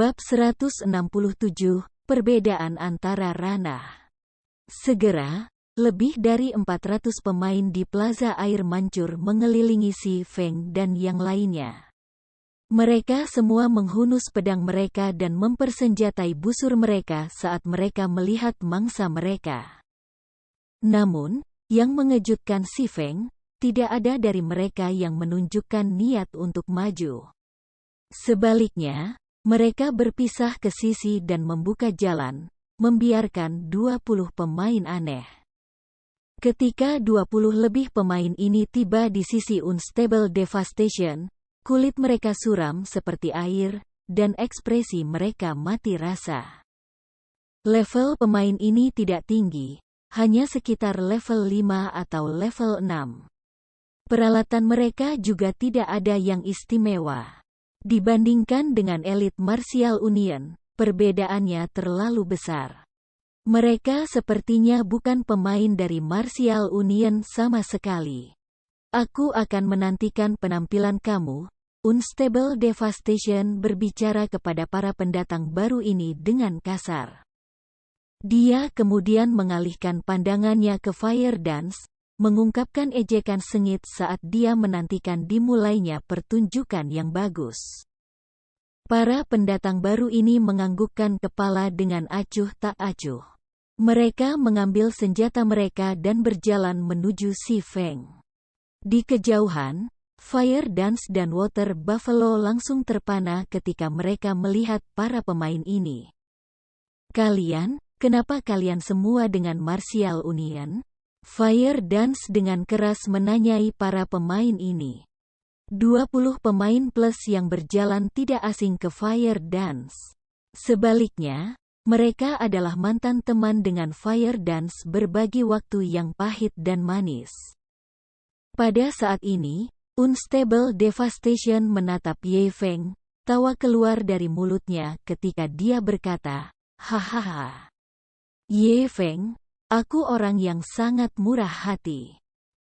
Bab 167, Perbedaan antara ranah. Segera, lebih dari 400 pemain di Plaza Air Mancur mengelilingi Si Feng dan yang lainnya. Mereka semua menghunus pedang mereka dan mempersenjatai busur mereka saat mereka melihat mangsa mereka. Namun, yang mengejutkan Si Feng, tidak ada dari mereka yang menunjukkan niat untuk maju. Sebaliknya, mereka berpisah ke sisi dan membuka jalan, membiarkan 20 pemain aneh. Ketika 20 lebih pemain ini tiba di sisi Unstable Devastation, kulit mereka suram seperti air, dan ekspresi mereka mati rasa. Level pemain ini tidak tinggi, hanya sekitar level 5 atau level 6. Peralatan mereka juga tidak ada yang istimewa. Dibandingkan dengan elit Martial Union, perbedaannya terlalu besar. Mereka sepertinya bukan pemain dari Martial Union sama sekali. Aku akan menantikan penampilan kamu, Unstable Devastation berbicara kepada para pendatang baru ini dengan kasar. Dia kemudian mengalihkan pandangannya ke Fire Dance, mengungkapkan ejekan sengit saat dia menantikan dimulainya pertunjukan yang bagus. Para pendatang baru ini menganggukkan kepala dengan acuh tak acuh. Mereka mengambil senjata mereka dan berjalan menuju Si Feng. Di kejauhan, Fire Dance dan Water Buffalo langsung terpana ketika mereka melihat para pemain ini. Kenapa kalian semua dengan Martial Union? Fire Dance dengan keras menanyai para pemain ini. 20 pemain plus yang berjalan tidak asing ke Fire Dance. Sebaliknya, mereka adalah mantan teman dengan Fire Dance berbagi waktu yang pahit dan manis. Pada saat ini, Unstable Devastation menatap Ye Feng, tawa keluar dari mulutnya ketika dia berkata, "Hahaha. Ye Feng, aku orang yang sangat murah hati.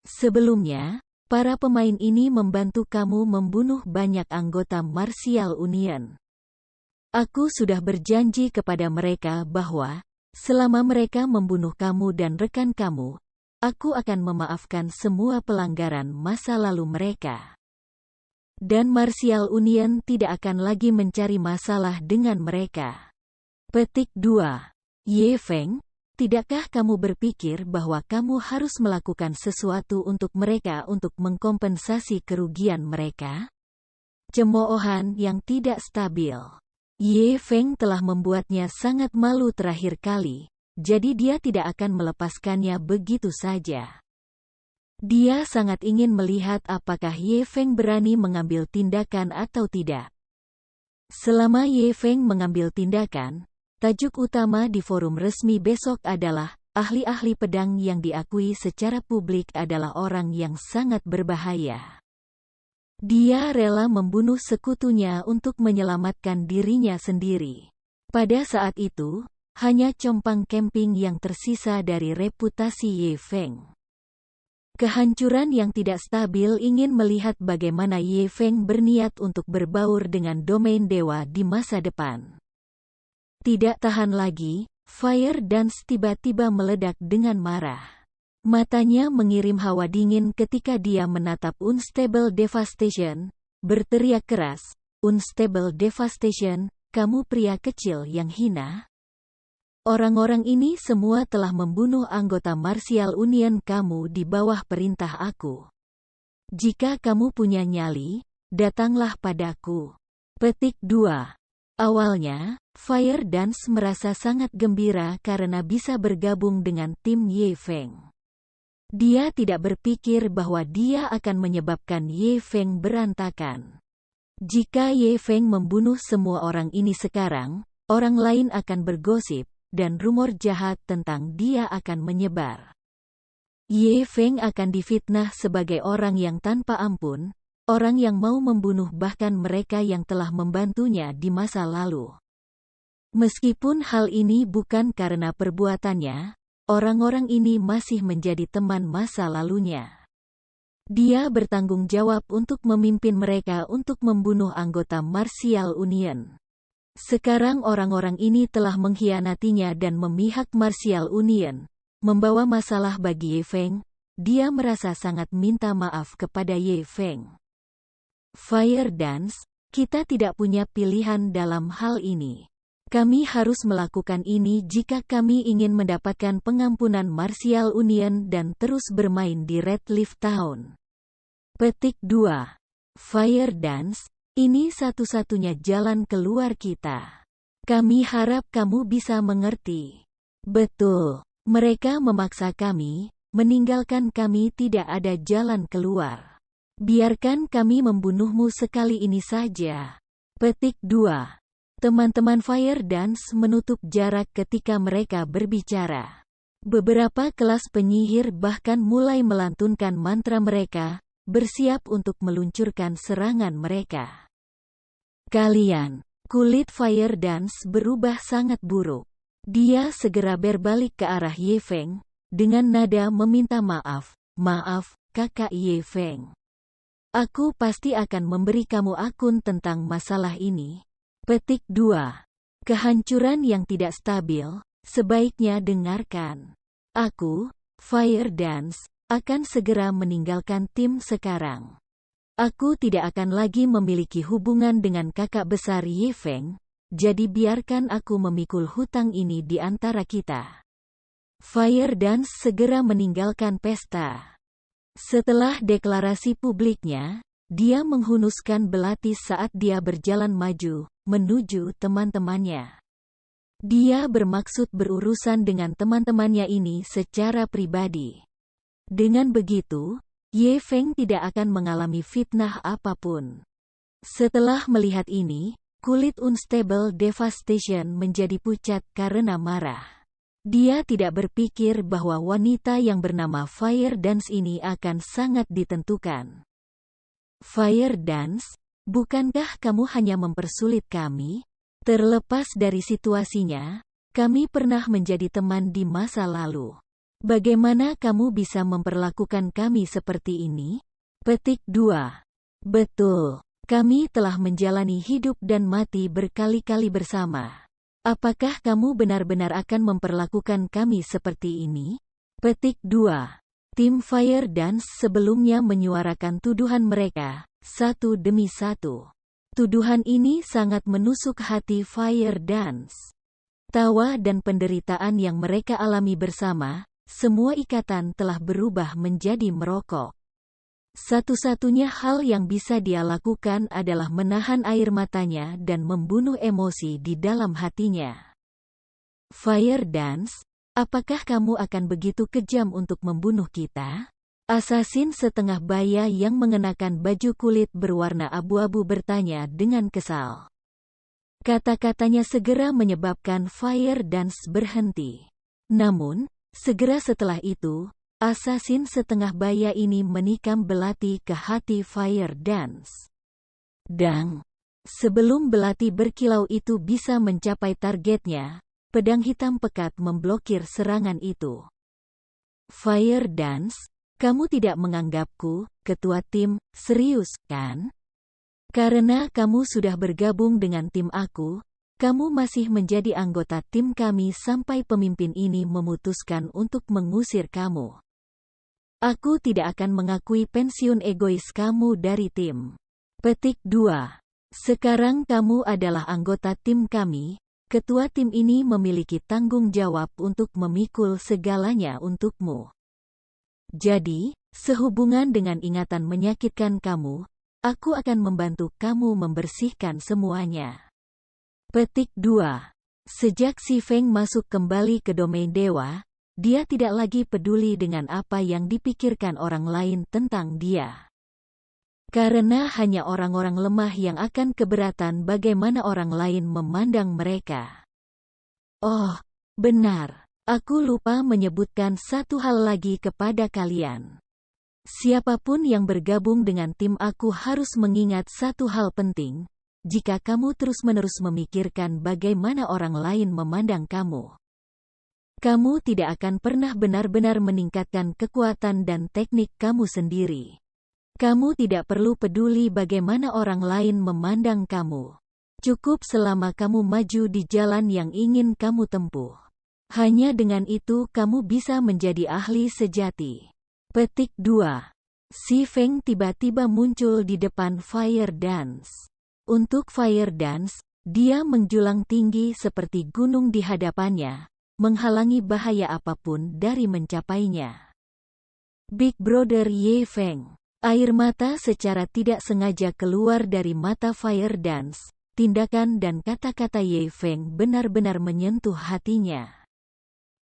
Sebelumnya, para pemain ini membantu kamu membunuh banyak anggota Martial Union. Aku sudah berjanji kepada mereka bahwa, selama mereka membunuh kamu dan rekan kamu, aku akan memaafkan semua pelanggaran masa lalu mereka. Dan Martial Union tidak akan lagi mencari masalah dengan mereka." Petik 2. Ye Feng, tidakkah kamu berpikir bahwa kamu harus melakukan sesuatu untuk mereka untuk mengkompensasi kerugian mereka? Cemoohan yang tidak stabil. Ye Feng telah membuatnya sangat malu terakhir kali, jadi dia tidak akan melepaskannya begitu saja. Dia sangat ingin melihat apakah Ye Feng berani mengambil tindakan atau tidak. Selama Ye Feng mengambil tindakan, tajuk utama di forum resmi besok adalah, ahli-ahli pedang yang diakui secara publik adalah orang yang sangat berbahaya. Dia rela membunuh sekutunya untuk menyelamatkan dirinya sendiri. Pada saat itu, hanya compang camping yang tersisa dari reputasi Ye Feng. Kehancuran yang tidak stabil ingin melihat bagaimana Ye Feng berniat untuk berbaur dengan domain dewa di masa depan. Tidak tahan lagi, Fire Dance tiba-tiba meledak dengan marah. Matanya mengirim hawa dingin ketika dia menatap Unstable Devastation, berteriak keras, "Unstable Devastation, kamu pria kecil yang hina? Orang-orang ini semua telah membunuh anggota Martial Union kamu di bawah perintah aku. Jika kamu punya nyali, datanglah padaku." Petik 2. Awalnya, Fire Dance merasa sangat gembira karena bisa bergabung dengan tim Ye Feng. Dia tidak berpikir bahwa dia akan menyebabkan Ye Feng berantakan. Jika Ye Feng membunuh semua orang ini sekarang, orang lain akan bergosip, dan rumor jahat tentang dia akan menyebar. Ye Feng akan difitnah sebagai orang yang tanpa ampun, orang yang mau membunuh bahkan mereka yang telah membantunya di masa lalu. Meskipun hal ini bukan karena perbuatannya, orang-orang ini masih menjadi teman masa lalunya. Dia bertanggung jawab untuk memimpin mereka untuk membunuh anggota Martial Union. Sekarang orang-orang ini telah mengkhianatinya dan memihak Martial Union, membawa masalah bagi Ye Feng. Dia merasa sangat minta maaf kepada Ye Feng. Fire Dance, kita tidak punya pilihan dalam hal ini. Kami harus melakukan ini jika kami ingin mendapatkan pengampunan Martial Union dan terus bermain di Red Leaf Town. Petik 2. Fire Dance, ini satu-satunya jalan keluar kita. Kami harap kamu bisa mengerti. Betul, mereka memaksa kami, meninggalkan kami tidak ada jalan keluar. Biarkan kami membunuhmu sekali ini saja. Petik 2. Teman-teman Fire Dance menutup jarak ketika mereka berbicara. Beberapa kelas penyihir bahkan mulai melantunkan mantra mereka, bersiap untuk meluncurkan serangan mereka. Kulit Fire Dance berubah sangat buruk. Dia segera berbalik ke arah Ye Feng, dengan nada meminta maaf. Maaf, kakak Ye Feng. Aku pasti akan memberi kamu akun tentang masalah ini. Petik 2. Kehancuran yang tidak stabil, sebaiknya dengarkan. Aku, Fire Dance, akan segera meninggalkan tim sekarang. Aku tidak akan lagi memiliki hubungan dengan kakak besar Ye Feng, jadi biarkan aku memikul hutang ini di antara kita. Fire Dance segera meninggalkan pesta. Setelah deklarasi publiknya, dia menghunuskan belati saat dia berjalan maju, menuju teman-temannya. Dia bermaksud berurusan dengan teman-temannya ini secara pribadi. Dengan begitu, Ye Feng tidak akan mengalami fitnah apapun. Setelah melihat ini, kulit Unstable Devastation menjadi pucat karena marah. Dia tidak berpikir bahwa wanita yang bernama Fire Dance ini akan sangat ditentukan. Fire Dance, bukankah kamu hanya mempersulit kami? Terlepas dari situasinya, kami pernah menjadi teman di masa lalu. Bagaimana kamu bisa memperlakukan kami seperti ini? Petik 2. Betul, kami telah menjalani hidup dan mati berkali-kali bersama. Apakah kamu benar-benar akan memperlakukan kami seperti ini? Petik 2. Tim Fire Dance sebelumnya menyuarakan tuduhan mereka, satu demi satu. Tuduhan ini sangat menusuk hati Fire Dance. Tawa dan penderitaan yang mereka alami bersama, semua ikatan telah berubah menjadi merokok. Satu-satunya hal yang bisa dia lakukan adalah menahan air matanya dan membunuh emosi di dalam hatinya. Fire Dance, apakah kamu akan begitu kejam untuk membunuh kita? Asasin setengah baya yang mengenakan baju kulit berwarna abu-abu bertanya dengan kesal. Kata-katanya segera menyebabkan Fire Dance berhenti. Namun, segera setelah itu, asasin setengah baya ini menikam belati ke hati Fire Dance. Dang! Sebelum belati berkilau itu bisa mencapai targetnya, pedang hitam pekat memblokir serangan itu. Fire Dance, kamu tidak menganggapku, ketua tim, serius, kan? Karena kamu sudah bergabung dengan tim aku, kamu masih menjadi anggota tim kami sampai pemimpin ini memutuskan untuk mengusir kamu. Aku tidak akan mengakui pensiun egois kamu dari tim. Petik 2. Sekarang kamu adalah anggota tim kami. Ketua tim ini memiliki tanggung jawab untuk memikul segalanya untukmu. Jadi, sehubungan dengan ingatan menyakitkan kamu, aku akan membantu kamu membersihkan semuanya. Petik 2. Sejak Si Feng masuk kembali ke domain dewa, dia tidak lagi peduli dengan apa yang dipikirkan orang lain tentang dia. Karena hanya orang-orang lemah yang akan keberatan bagaimana orang lain memandang mereka. Oh, benar. Aku lupa menyebutkan satu hal lagi kepada kalian. Siapapun yang bergabung dengan tim aku harus mengingat satu hal penting. Jika kamu terus-menerus memikirkan bagaimana orang lain memandang kamu, kamu tidak akan pernah benar-benar meningkatkan kekuatan dan teknik kamu sendiri. Kamu tidak perlu peduli bagaimana orang lain memandang kamu. Cukup selama kamu maju di jalan yang ingin kamu tempuh. Hanya dengan itu kamu bisa menjadi ahli sejati. Petik 2. Si Feng tiba-tiba muncul di depan Fire Dance. Untuk Fire Dance, dia menjulang tinggi seperti gunung di hadapannya, menghalangi bahaya apapun dari mencapainya. Big Brother Ye Feng. Air mata secara tidak sengaja keluar dari mata Fire Dance. Tindakan dan kata-kata Ye Feng benar-benar menyentuh hatinya.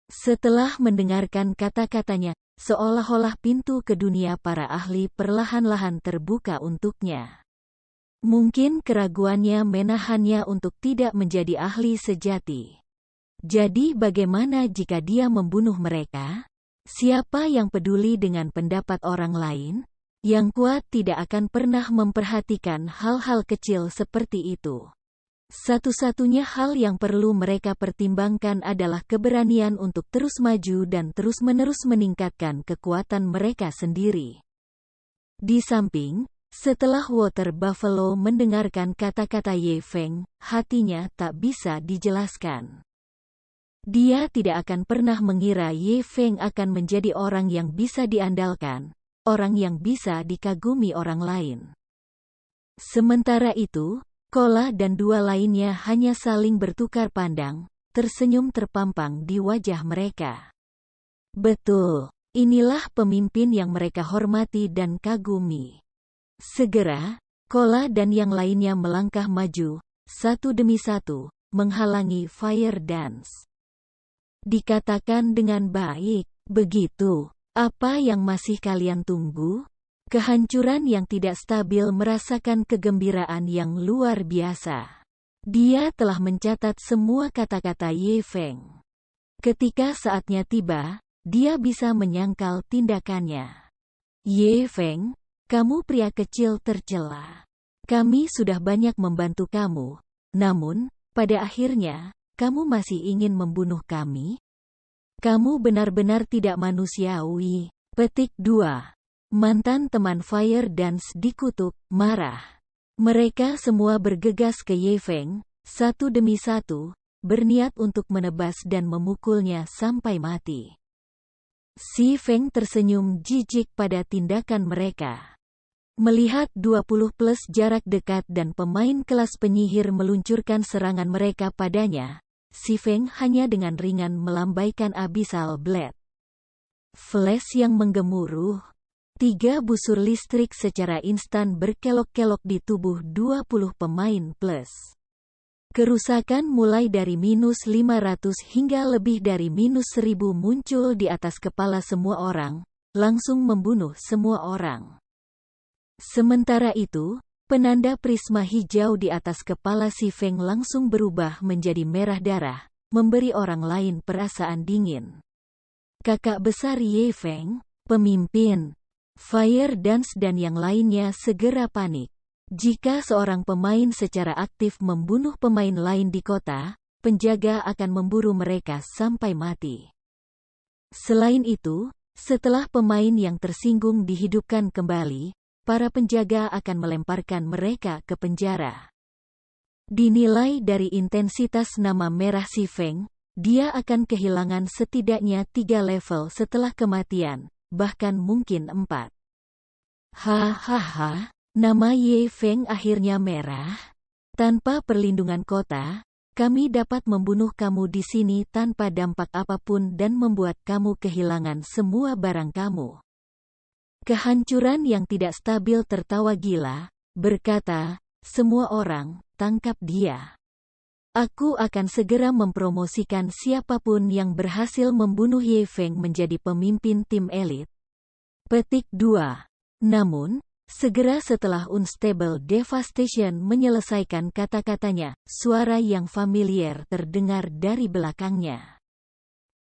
Setelah mendengarkan kata-katanya, seolah-olah pintu ke dunia para ahli perlahan-lahan terbuka untuknya. Mungkin keraguannya menahannya untuk tidak menjadi ahli sejati. Jadi bagaimana jika dia membunuh mereka? Siapa yang peduli dengan pendapat orang lain? Yang kuat tidak akan pernah memperhatikan hal-hal kecil seperti itu. Satu-satunya hal yang perlu mereka pertimbangkan adalah keberanian untuk terus maju dan terus-menerus meningkatkan kekuatan mereka sendiri. Di samping, setelah Water Buffalo mendengarkan kata-kata Ye Feng, hatinya tak bisa dijelaskan. Dia tidak akan pernah mengira Ye Feng akan menjadi orang yang bisa diandalkan, orang yang bisa dikagumi orang lain. Sementara itu, Kola dan dua lainnya hanya saling bertukar pandang, tersenyum terpampang di wajah mereka. Betul, inilah pemimpin yang mereka hormati dan kagumi. Segera, Kola dan yang lainnya melangkah maju, satu demi satu, menghalangi Fire Dance. Dikatakan dengan baik, begitu. Apa yang masih kalian tunggu? Kehancuran yang tidak stabil merasakan kegembiraan yang luar biasa. Dia telah mencatat semua kata-kata Ye Feng. Ketika saatnya tiba, dia bisa menyangkal tindakannya. Ye Feng, kamu pria kecil tercela. Kami sudah banyak membantu kamu, namun, pada akhirnya, kamu masih ingin membunuh kami? Kamu benar-benar tidak manusiawi. Petik 2. Mantan teman Fire Dance dikutuk, marah. Mereka semua bergegas ke Ye Feng, satu demi satu, berniat untuk menebas dan memukulnya sampai mati. Si Feng tersenyum jijik pada tindakan mereka. Melihat 20 plus jarak dekat dan pemain kelas penyihir meluncurkan serangan mereka padanya, Si Feng hanya dengan ringan melambaikan Abyssal Blade. Flash yang menggemuruh. 3 busur listrik secara instan berkelok-kelok di tubuh 20 pemain plus. Kerusakan mulai dari -500 hingga lebih dari -1000 muncul di atas kepala semua orang, langsung membunuh semua orang. Sementara itu, penanda prisma hijau di atas kepala Si Feng langsung berubah menjadi merah darah, memberi orang lain perasaan dingin. Kakak besar Ye Feng, pemimpin, Fire Dance dan yang lainnya segera panik. Jika seorang pemain secara aktif membunuh pemain lain di kota, penjaga akan memburu mereka sampai mati. Selain itu, setelah pemain yang tersinggung dihidupkan kembali, para penjaga akan melemparkan mereka ke penjara. Dinilai dari intensitas nama merah Si Feng, dia akan kehilangan setidaknya 3 level setelah kematian, bahkan mungkin 4. Hahaha, nama Ye Feng akhirnya merah. Tanpa perlindungan kota, kami dapat membunuh kamu di sini tanpa dampak apapun dan membuat kamu kehilangan semua barang kamu. Kehancuran yang tidak stabil tertawa gila, berkata, semua orang, tangkap dia. Aku akan segera mempromosikan siapapun yang berhasil membunuh Ye Feng menjadi pemimpin tim elit. Petik 2. Namun, segera setelah Unstable Devastation menyelesaikan kata-katanya, suara yang familiar terdengar dari belakangnya.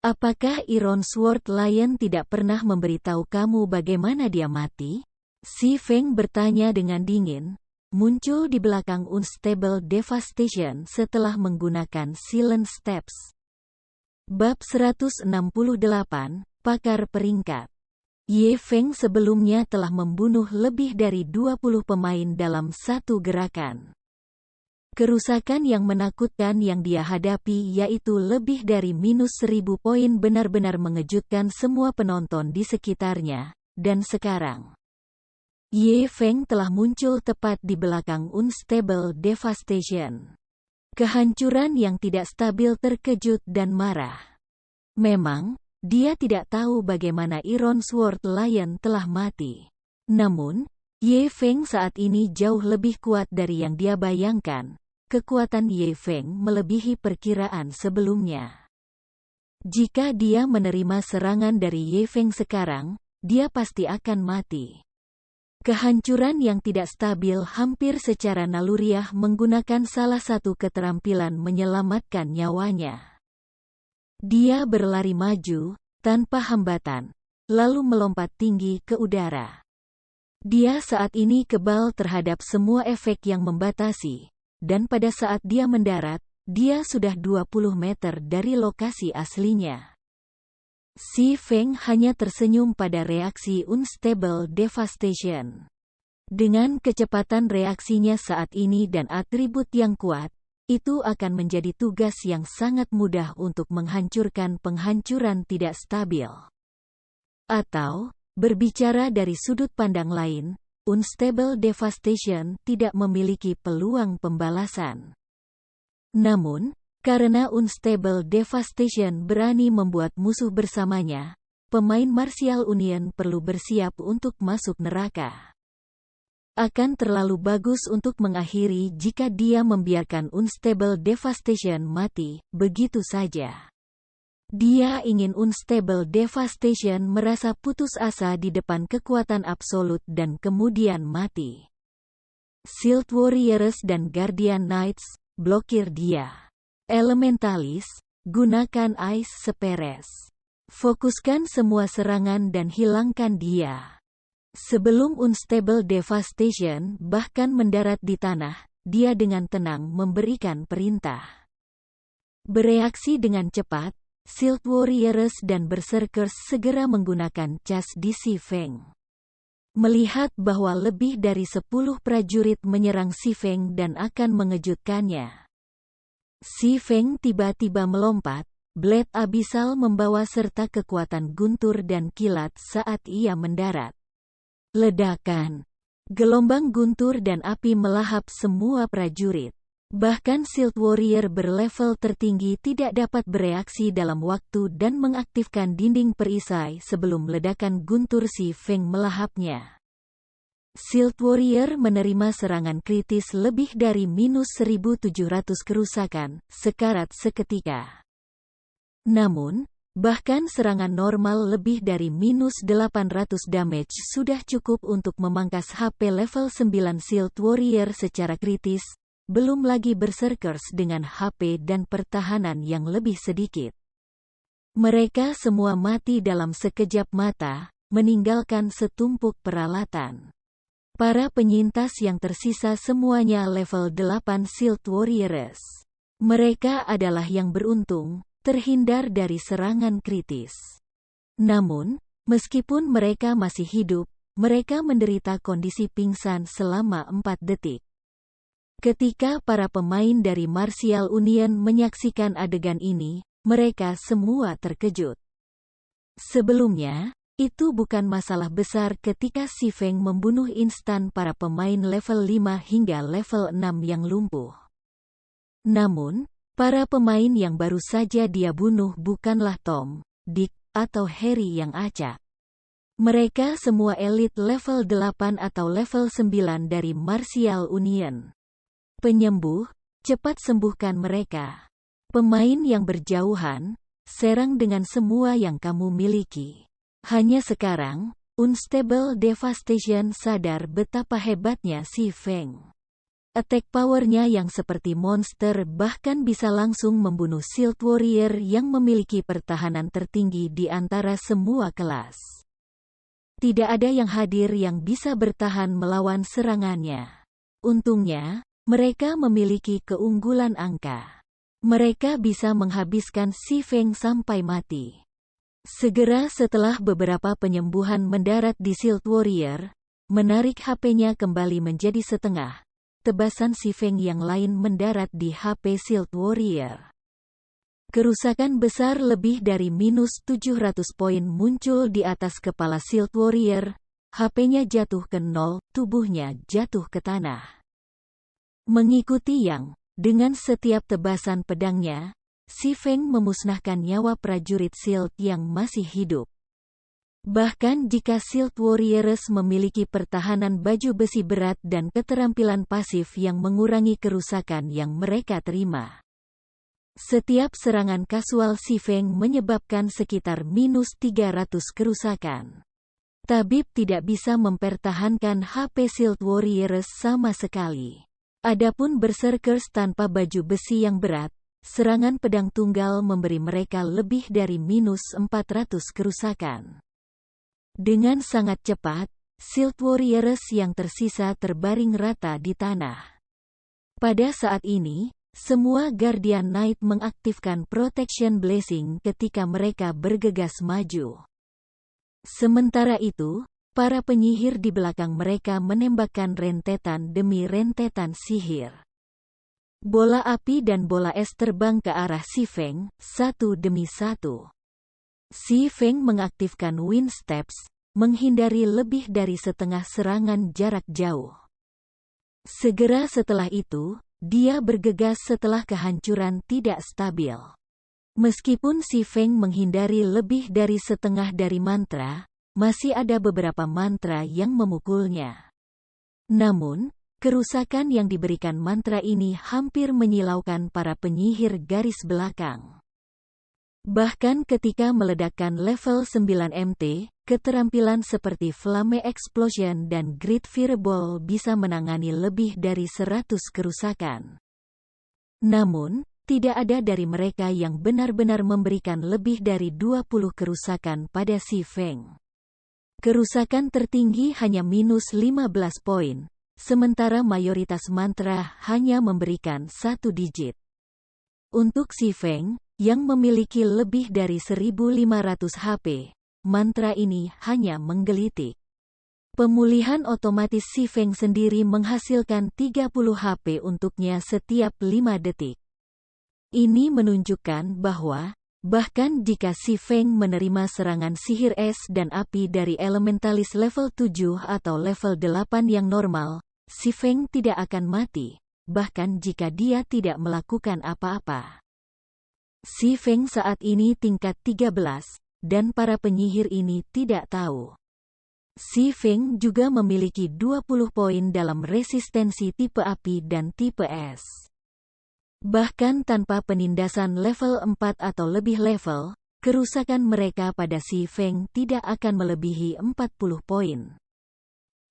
Apakah Iron Sword Lion tidak pernah memberitahu kamu bagaimana dia mati? Si Feng bertanya dengan dingin, muncul di belakang Unstable Devastation setelah menggunakan Silent Steps. Bab 168, Pakar Peringkat. Ye Feng sebelumnya telah membunuh lebih dari 20 pemain dalam satu gerakan. Kerusakan yang menakutkan yang dia hadapi yaitu lebih dari -1000 poin benar-benar mengejutkan semua penonton di sekitarnya, dan sekarang Ye Feng telah muncul tepat di belakang Unstable Devastation. Kehancuran yang tidak stabil terkejut dan marah. Memang, dia tidak tahu bagaimana Iron Sword Lion telah mati. Namun, Ye Feng saat ini jauh lebih kuat dari yang dia bayangkan. Kekuatan Ye Feng melebihi perkiraan sebelumnya. Jika dia menerima serangan dari Ye Feng sekarang, dia pasti akan mati. Kehancuran yang tidak stabil hampir secara naluriah menggunakan salah satu keterampilan menyelamatkan nyawanya. Dia berlari maju, tanpa hambatan, lalu melompat tinggi ke udara. Dia saat ini kebal terhadap semua efek yang membatasi, dan pada saat dia mendarat, dia sudah 20 meter dari lokasi aslinya. Si Feng hanya tersenyum pada reaksi Unstable Devastation. Dengan kecepatan reaksinya saat ini dan atribut yang kuat, itu akan menjadi tugas yang sangat mudah untuk menghancurkan penghancuran tidak stabil. Atau, berbicara dari sudut pandang lain, Unstable Devastation tidak memiliki peluang pembalasan. Namun, karena Unstable Devastation berani membuat musuh bersamanya, pemain Martial Union perlu bersiap untuk masuk neraka. Akan terlalu bagus untuk mengakhiri jika dia membiarkan Unstable Devastation mati, begitu saja. Dia ingin Unstable Devastation merasa putus asa di depan kekuatan absolut dan kemudian mati. Shield Warriors dan Guardian Knights, blokir dia. Elementalis, gunakan Ice Spears. Fokuskan semua serangan dan hilangkan dia. Sebelum Unstable Devastation bahkan mendarat di tanah, dia dengan tenang memberikan perintah. Bereaksi dengan cepat, Shield Warriors dan Berserkers segera menggunakan cas di Si Feng. Melihat bahwa lebih dari 10 prajurit menyerang Si Feng dan akan mengejutkannya, Si Feng tiba-tiba melompat, Blade Abyssal membawa serta kekuatan guntur dan kilat saat ia mendarat. Ledakan. Gelombang guntur dan api melahap semua prajurit. Bahkan Shield Warrior berlevel tertinggi tidak dapat bereaksi dalam waktu dan mengaktifkan dinding perisai sebelum ledakan guntur Si Feng melahapnya. Shield Warrior menerima serangan kritis lebih dari -1700 kerusakan, sekarat seketika. Namun, bahkan serangan normal lebih dari -800 damage sudah cukup untuk memangkas HP level 9 Shield Warrior secara kritis, belum lagi Berserkers dengan HP dan pertahanan yang lebih sedikit. Mereka semua mati dalam sekejap mata, meninggalkan setumpuk peralatan. Para penyintas yang tersisa semuanya level 8 Shield Warriors. Mereka adalah yang beruntung, terhindar dari serangan kritis. Namun, meskipun mereka masih hidup, mereka menderita kondisi pingsan selama 4 detik. Ketika para pemain dari Martial Union menyaksikan adegan ini, mereka semua terkejut. Sebelumnya, itu bukan masalah besar ketika Si Feng membunuh instan para pemain level 5 hingga level 6 yang lumpuh. Namun, para pemain yang baru saja dia bunuh bukanlah Tom, Dick, atau Harry yang acak. Mereka semua elit level 8 atau level 9 dari Martial Union. Penyembuh, cepat sembuhkan mereka. Pemain yang berjauhan, serang dengan semua yang kamu miliki. Hanya sekarang, Unstable Devastation sadar betapa hebatnya Si Feng. Attack power-nya yang seperti monster bahkan bisa langsung membunuh Shield Warrior yang memiliki pertahanan tertinggi di antara semua kelas. Tidak ada yang hadir yang bisa bertahan melawan serangannya. Untungnya, mereka memiliki keunggulan angka. Mereka bisa menghabiskan Si Feng sampai mati. Segera setelah beberapa penyembuhan mendarat di Shield Warrior, menarik HP-nya kembali menjadi setengah, tebasan Si Feng yang lain mendarat di HP Shield Warrior. Kerusakan besar lebih dari minus 700 poin muncul di atas kepala Shield Warrior, HP-nya jatuh ke nol, tubuhnya jatuh ke tanah. Mengikuti Yang, dengan setiap tebasan pedangnya, Si Feng memusnahkan nyawa prajurit Shield yang masih hidup. Bahkan jika Shield Warriors memiliki pertahanan baju besi berat dan keterampilan pasif yang mengurangi kerusakan yang mereka terima. Setiap serangan kasual Si Feng menyebabkan sekitar minus 300 kerusakan. Tabib tidak bisa mempertahankan HP Shield Warriors sama sekali. Adapun Berserkers tanpa baju besi yang berat, serangan pedang tunggal memberi mereka lebih dari minus 400 kerusakan. Dengan sangat cepat, Shield Warriors yang tersisa terbaring rata di tanah. Pada saat ini, semua Guardian Knight mengaktifkan Protection Blessing ketika mereka bergegas maju. Sementara itu, para penyihir di belakang mereka menembakkan rentetan demi rentetan sihir. Bola api dan bola es terbang ke arah Si Feng, satu demi satu. Si Feng mengaktifkan Wind Steps, menghindari lebih dari setengah serangan jarak jauh. Segera setelah itu, dia bergegas setelah kehancuran tidak stabil. Meskipun Si Feng menghindari lebih dari setengah dari mantra, masih ada beberapa mantra yang memukulnya. Namun, kerusakan yang diberikan mantra ini hampir menyilaukan para penyihir garis belakang. Bahkan ketika meledakkan level 9 MT, keterampilan seperti Flame Explosion dan Great Fireball bisa menangani lebih dari 100 kerusakan. Namun, tidak ada dari mereka yang benar-benar memberikan lebih dari 20 kerusakan pada Si Feng. Kerusakan tertinggi hanya minus 15 poin, sementara mayoritas mantra hanya memberikan 1 digit. Untuk Si Feng, yang memiliki lebih dari 1.500 HP, mantra ini hanya menggelitik. Pemulihan otomatis Si Feng sendiri menghasilkan 30 HP untuknya setiap 5 detik. Ini menunjukkan bahwa, bahkan jika Si Feng menerima serangan sihir es dan api dari elementalis level 7 atau level 8 yang normal, Si Feng tidak akan mati, bahkan jika dia tidak melakukan apa-apa. Si Feng saat ini tingkat 13, dan para penyihir ini tidak tahu. Si Feng juga memiliki 20 poin dalam resistensi tipe api dan tipe es. Bahkan tanpa penindasan level 4 atau lebih level, kerusakan mereka pada Si Feng tidak akan melebihi 40 poin.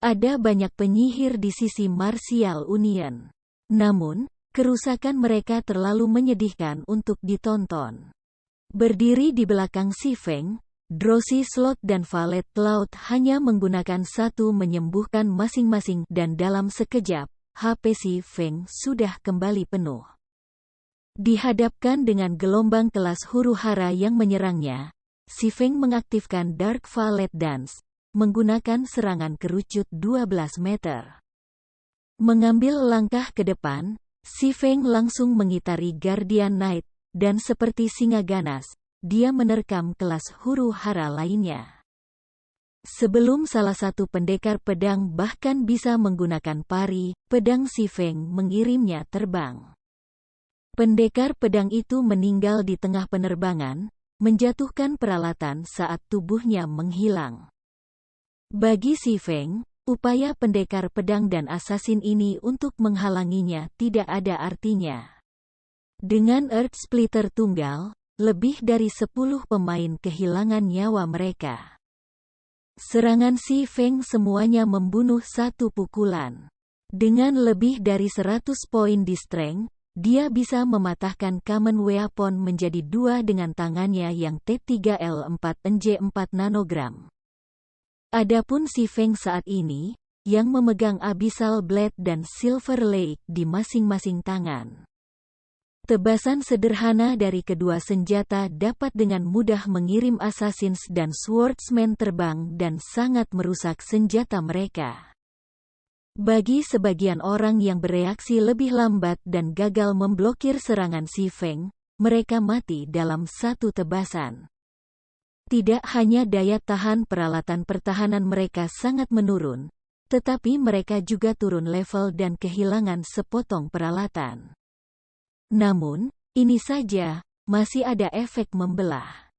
Ada banyak penyihir di sisi Martial Union. Namun, kerusakan mereka terlalu menyedihkan untuk ditonton. Berdiri di belakang Si Feng, Drowsy Slot dan Valet Cloud hanya menggunakan satu menyembuhkan masing-masing dan dalam sekejap, HP Si Feng sudah kembali penuh. Dihadapkan dengan gelombang kelas huru-hara yang menyerangnya, Si Feng mengaktifkan Dark Valet Dance, menggunakan serangan kerucut 12 meter. Mengambil langkah ke depan, Si Feng langsung mengitari Guardian Knight, dan seperti singa ganas, dia menerkam kelas huru-hara lainnya. Sebelum salah satu pendekar pedang bahkan bisa menggunakan pari, pedang Si Feng mengirimnya terbang. Pendekar pedang itu meninggal di tengah penerbangan, menjatuhkan peralatan saat tubuhnya menghilang. Bagi Si Feng, upaya pendekar pedang dan asasin ini untuk menghalanginya tidak ada artinya. Dengan Earth Splitter tunggal, lebih dari 10 pemain kehilangan nyawa mereka. Serangan Si Feng semuanya membunuh satu pukulan. Dengan lebih dari 100 poin di strength, dia bisa mematahkan Common Weapon menjadi 2 dengan tangannya yang T3L4NJ4 nanogram. Adapun Si Feng saat ini, yang memegang Abyssal Blade dan Silver Lake di masing-masing tangan. Tebasan sederhana dari kedua senjata dapat dengan mudah mengirim Assassins dan Swordsman terbang dan sangat merusak senjata mereka. Bagi sebagian orang yang bereaksi lebih lambat dan gagal memblokir serangan si Feng, mereka mati dalam satu tebasan. Tidak hanya daya tahan peralatan pertahanan mereka sangat menurun, tetapi mereka juga turun level dan kehilangan sepotong peralatan. Namun, ini saja, masih ada efek membelah.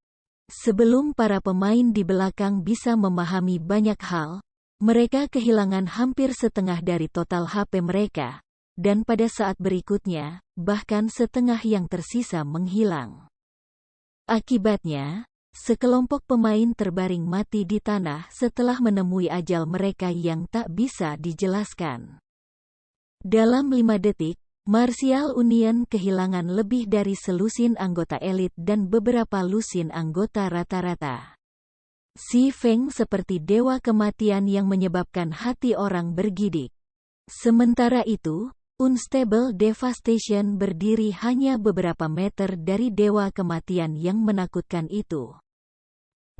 Sebelum para pemain di belakang bisa memahami banyak hal, mereka kehilangan hampir setengah dari total HP mereka, dan pada saat berikutnya, bahkan setengah yang tersisa menghilang. Akibatnya, sekelompok pemain terbaring mati di tanah setelah menemui ajal mereka yang tak bisa dijelaskan. Dalam 5 detik, Martial Union kehilangan lebih dari selusin anggota elit dan beberapa lusin anggota rata-rata. Si Feng seperti dewa kematian yang menyebabkan hati orang bergidik. Sementara itu, Unstable Devastation berdiri hanya beberapa meter dari dewa kematian yang menakutkan itu.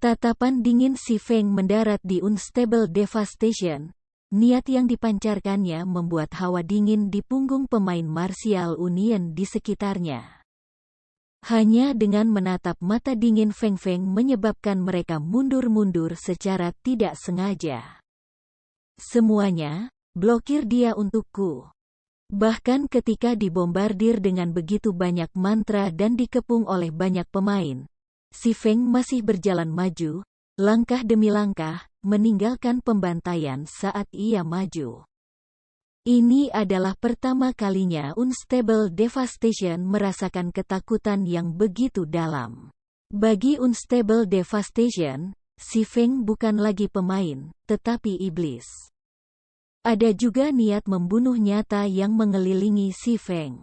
Tatapan dingin si Feng mendarat di Unstable Devastation. Niat yang dipancarkannya membuat hawa dingin di punggung pemain Martial Union di sekitarnya. Hanya dengan menatap mata dingin Feng Feng menyebabkan mereka mundur-mundur secara tidak sengaja. Semuanya, blokir dia untukku. Bahkan ketika dibombardir dengan begitu banyak mantra dan dikepung oleh banyak pemain, si Feng masih berjalan maju, langkah demi langkah, meninggalkan pembantaian saat ia maju. Ini adalah pertama kalinya Unstable Devastation merasakan ketakutan yang begitu dalam. Bagi Unstable Devastation, si Feng bukan lagi pemain, tetapi iblis. Ada juga niat membunuh nyata yang mengelilingi si Feng.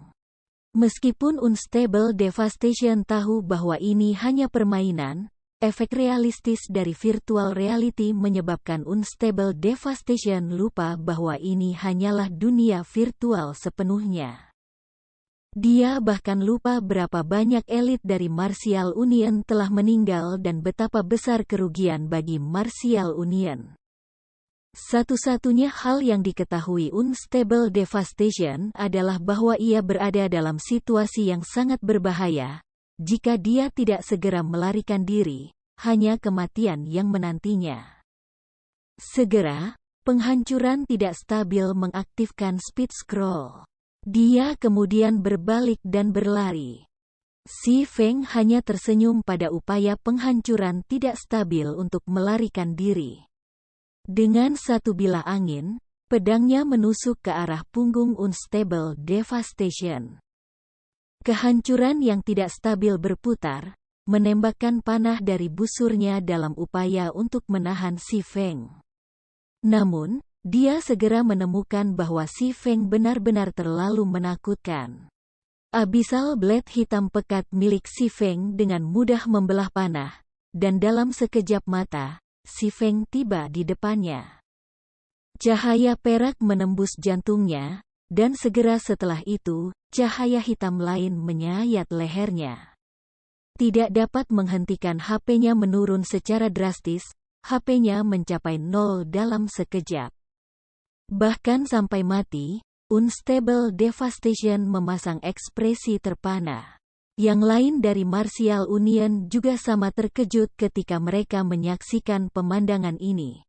Meskipun Unstable Devastation tahu bahwa ini hanya permainan, efek realistis dari virtual reality menyebabkan Unstable Devastation lupa bahwa ini hanyalah dunia virtual sepenuhnya. Dia bahkan lupa berapa banyak elit dari Martial Union telah meninggal dan betapa besar kerugian bagi Martial Union. Satu-satunya hal yang diketahui Unstable Devastation adalah bahwa ia berada dalam situasi yang sangat berbahaya. Jika dia tidak segera melarikan diri, hanya kematian yang menantinya. Segera, penghancuran tidak stabil mengaktifkan speed scroll. Dia kemudian berbalik dan berlari. Si Feng hanya tersenyum pada upaya penghancuran tidak stabil untuk melarikan diri. Dengan satu bilah angin, pedangnya menusuk ke arah punggung Unstable Devastation. Kehancuran yang tidak stabil berputar, menembakkan panah dari busurnya dalam upaya untuk menahan si Feng. Namun, dia segera menemukan bahwa si Feng benar-benar terlalu menakutkan. Abyssal Blade hitam pekat milik si Feng dengan mudah membelah panah, dan dalam sekejap mata, si Feng tiba di depannya. Cahaya perak menembus jantungnya, dan segera setelah itu, cahaya hitam lain menyayat lehernya. Tidak dapat menghentikan HP-nya menurun secara drastis, HP-nya mencapai 0 dalam sekejap. Bahkan sampai mati, Unstable Devastation memasang ekspresi terpana. Yang lain dari Martial Union juga sama terkejut ketika mereka menyaksikan pemandangan ini.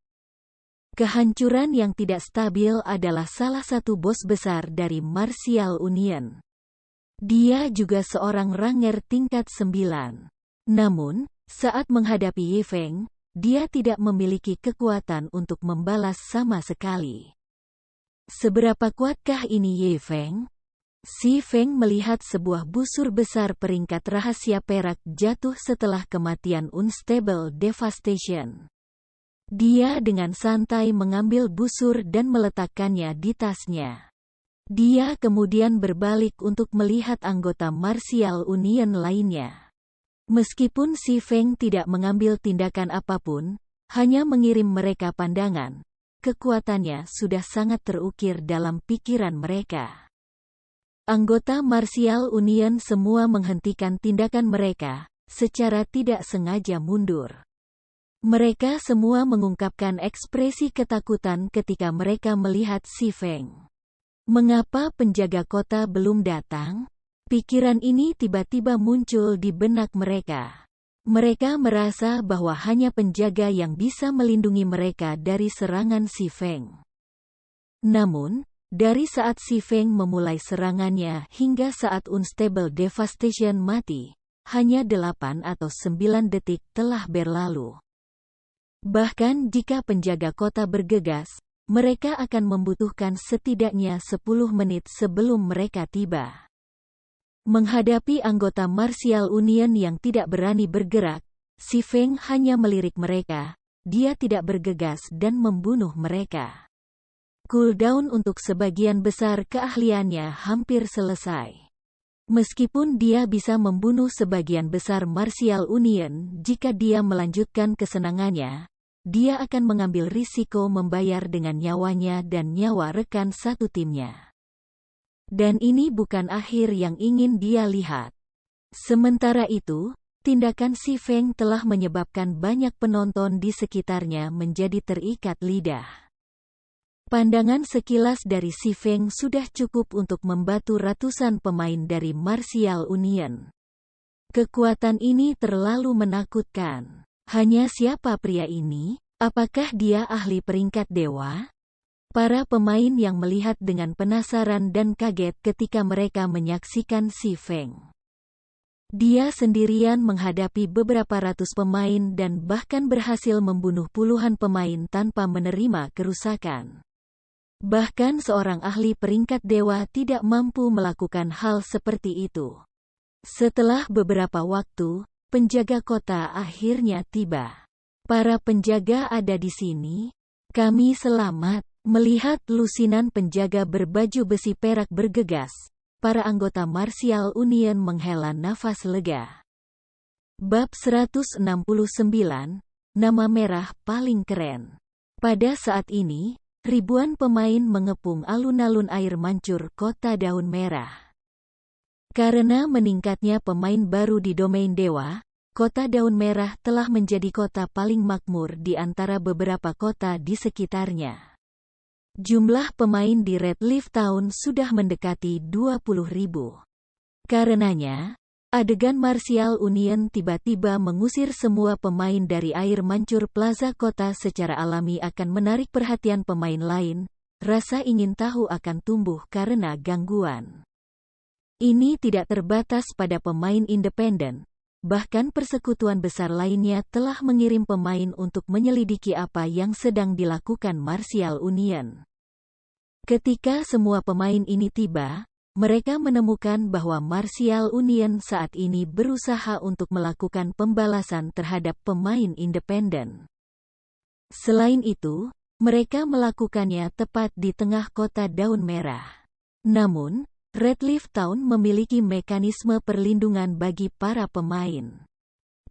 Kehancuran yang tidak stabil adalah salah satu bos besar dari Martial Union. Dia juga seorang ranger tingkat 9. Namun, saat menghadapi Ye Feng, dia tidak memiliki kekuatan untuk membalas sama sekali. Seberapa kuatkah ini Ye Feng? Si Feng melihat sebuah busur besar peringkat rahasia perak jatuh setelah kematian Unstable Devastation. Dia dengan santai mengambil busur dan meletakkannya di tasnya. Dia kemudian berbalik untuk melihat anggota Martial Union lainnya. Meskipun si Feng tidak mengambil tindakan apapun, hanya mengirim mereka pandangan, kekuatannya sudah sangat terukir dalam pikiran mereka. Anggota Martial Union semua menghentikan tindakan mereka, secara tidak sengaja mundur. Mereka semua mengungkapkan ekspresi ketakutan ketika mereka melihat Si Feng. Mengapa penjaga kota belum datang? Pikiran ini tiba-tiba muncul di benak mereka. Mereka merasa bahwa hanya penjaga yang bisa melindungi mereka dari serangan Si Feng. Namun, dari saat Si Feng memulai serangannya hingga saat Unstable Devastation mati, hanya 8 atau 9 detik telah berlalu. Bahkan jika penjaga kota bergegas, mereka akan membutuhkan setidaknya 10 menit sebelum mereka tiba. Menghadapi anggota Martial Union yang tidak berani bergerak, Si Feng hanya melirik mereka, dia tidak bergegas dan membunuh mereka. Cooldown untuk sebagian besar keahliannya hampir selesai. Meskipun dia bisa membunuh sebagian besar Martial Union jika dia melanjutkan kesenangannya, dia akan mengambil risiko membayar dengan nyawanya dan nyawa rekan satu timnya. Dan ini bukan akhir yang ingin dia lihat. Sementara itu, tindakan Si Feng telah menyebabkan banyak penonton di sekitarnya menjadi terikat lidah. Pandangan sekilas dari Si Feng sudah cukup untuk membatu ratusan pemain dari Martial Union. Kekuatan ini terlalu menakutkan. Hanya siapa pria ini? Apakah dia ahli peringkat dewa? Para pemain yang melihat dengan penasaran dan kaget ketika mereka menyaksikan Si Feng. Dia sendirian menghadapi beberapa ratus pemain dan bahkan berhasil membunuh puluhan pemain tanpa menerima kerusakan. Bahkan seorang ahli peringkat dewa tidak mampu melakukan hal seperti itu. Setelah beberapa waktu, penjaga kota akhirnya tiba. Para penjaga ada di sini. Kami selamat. Melihat lusinan penjaga berbaju besi perak bergegas, para anggota Martial Union menghela nafas lega. Bab 169, Nama Merah Paling Keren. Pada saat ini, ribuan pemain mengepung alun-alun air mancur kota Daun Merah. Karena meningkatnya pemain baru di domain dewa, kota Daun Merah telah menjadi kota paling makmur di antara beberapa kota di sekitarnya. Jumlah pemain di Red Leaf Town sudah mendekati 20.000. Karenanya, adegan Martial Union tiba-tiba mengusir semua pemain dari air mancur plaza kota secara alami akan menarik perhatian pemain lain. Rasa ingin tahu akan tumbuh karena gangguan. Ini tidak terbatas pada pemain independen. Bahkan persekutuan besar lainnya telah mengirim pemain untuk menyelidiki apa yang sedang dilakukan Martial Union. Ketika semua pemain ini tiba, mereka menemukan bahwa Martial Union saat ini berusaha untuk melakukan pembalasan terhadap pemain independen. Selain itu, mereka melakukannya tepat di tengah kota Daun Merah. Namun, Red Leaf Town memiliki mekanisme perlindungan bagi para pemain.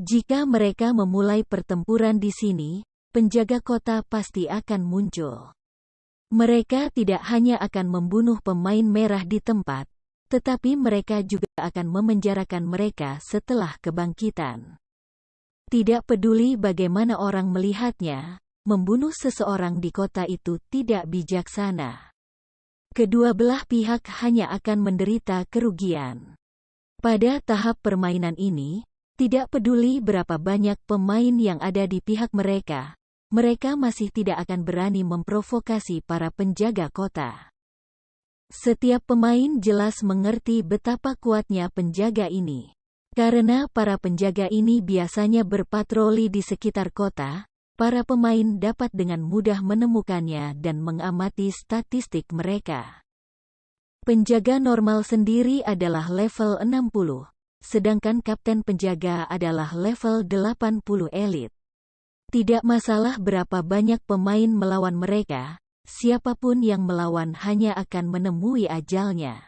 Jika mereka memulai pertempuran di sini, penjaga kota pasti akan muncul. Mereka tidak hanya akan membunuh pemain merah di tempat, tetapi mereka juga akan memenjarakan mereka setelah kebangkitan. Tidak peduli bagaimana orang melihatnya, membunuh seseorang di kota itu tidak bijaksana. Kedua belah pihak hanya akan menderita kerugian. Pada tahap permainan ini, tidak peduli berapa banyak pemain yang ada di pihak mereka, mereka masih tidak akan berani memprovokasi para penjaga kota. Setiap pemain jelas mengerti betapa kuatnya penjaga ini. Karena para penjaga ini biasanya berpatroli di sekitar kota, para pemain dapat dengan mudah menemukannya dan mengamati statistik mereka. Penjaga normal sendiri adalah level 60, sedangkan kapten penjaga adalah level 80 elit. Tidak masalah berapa banyak pemain melawan mereka, siapapun yang melawan hanya akan menemui ajalnya.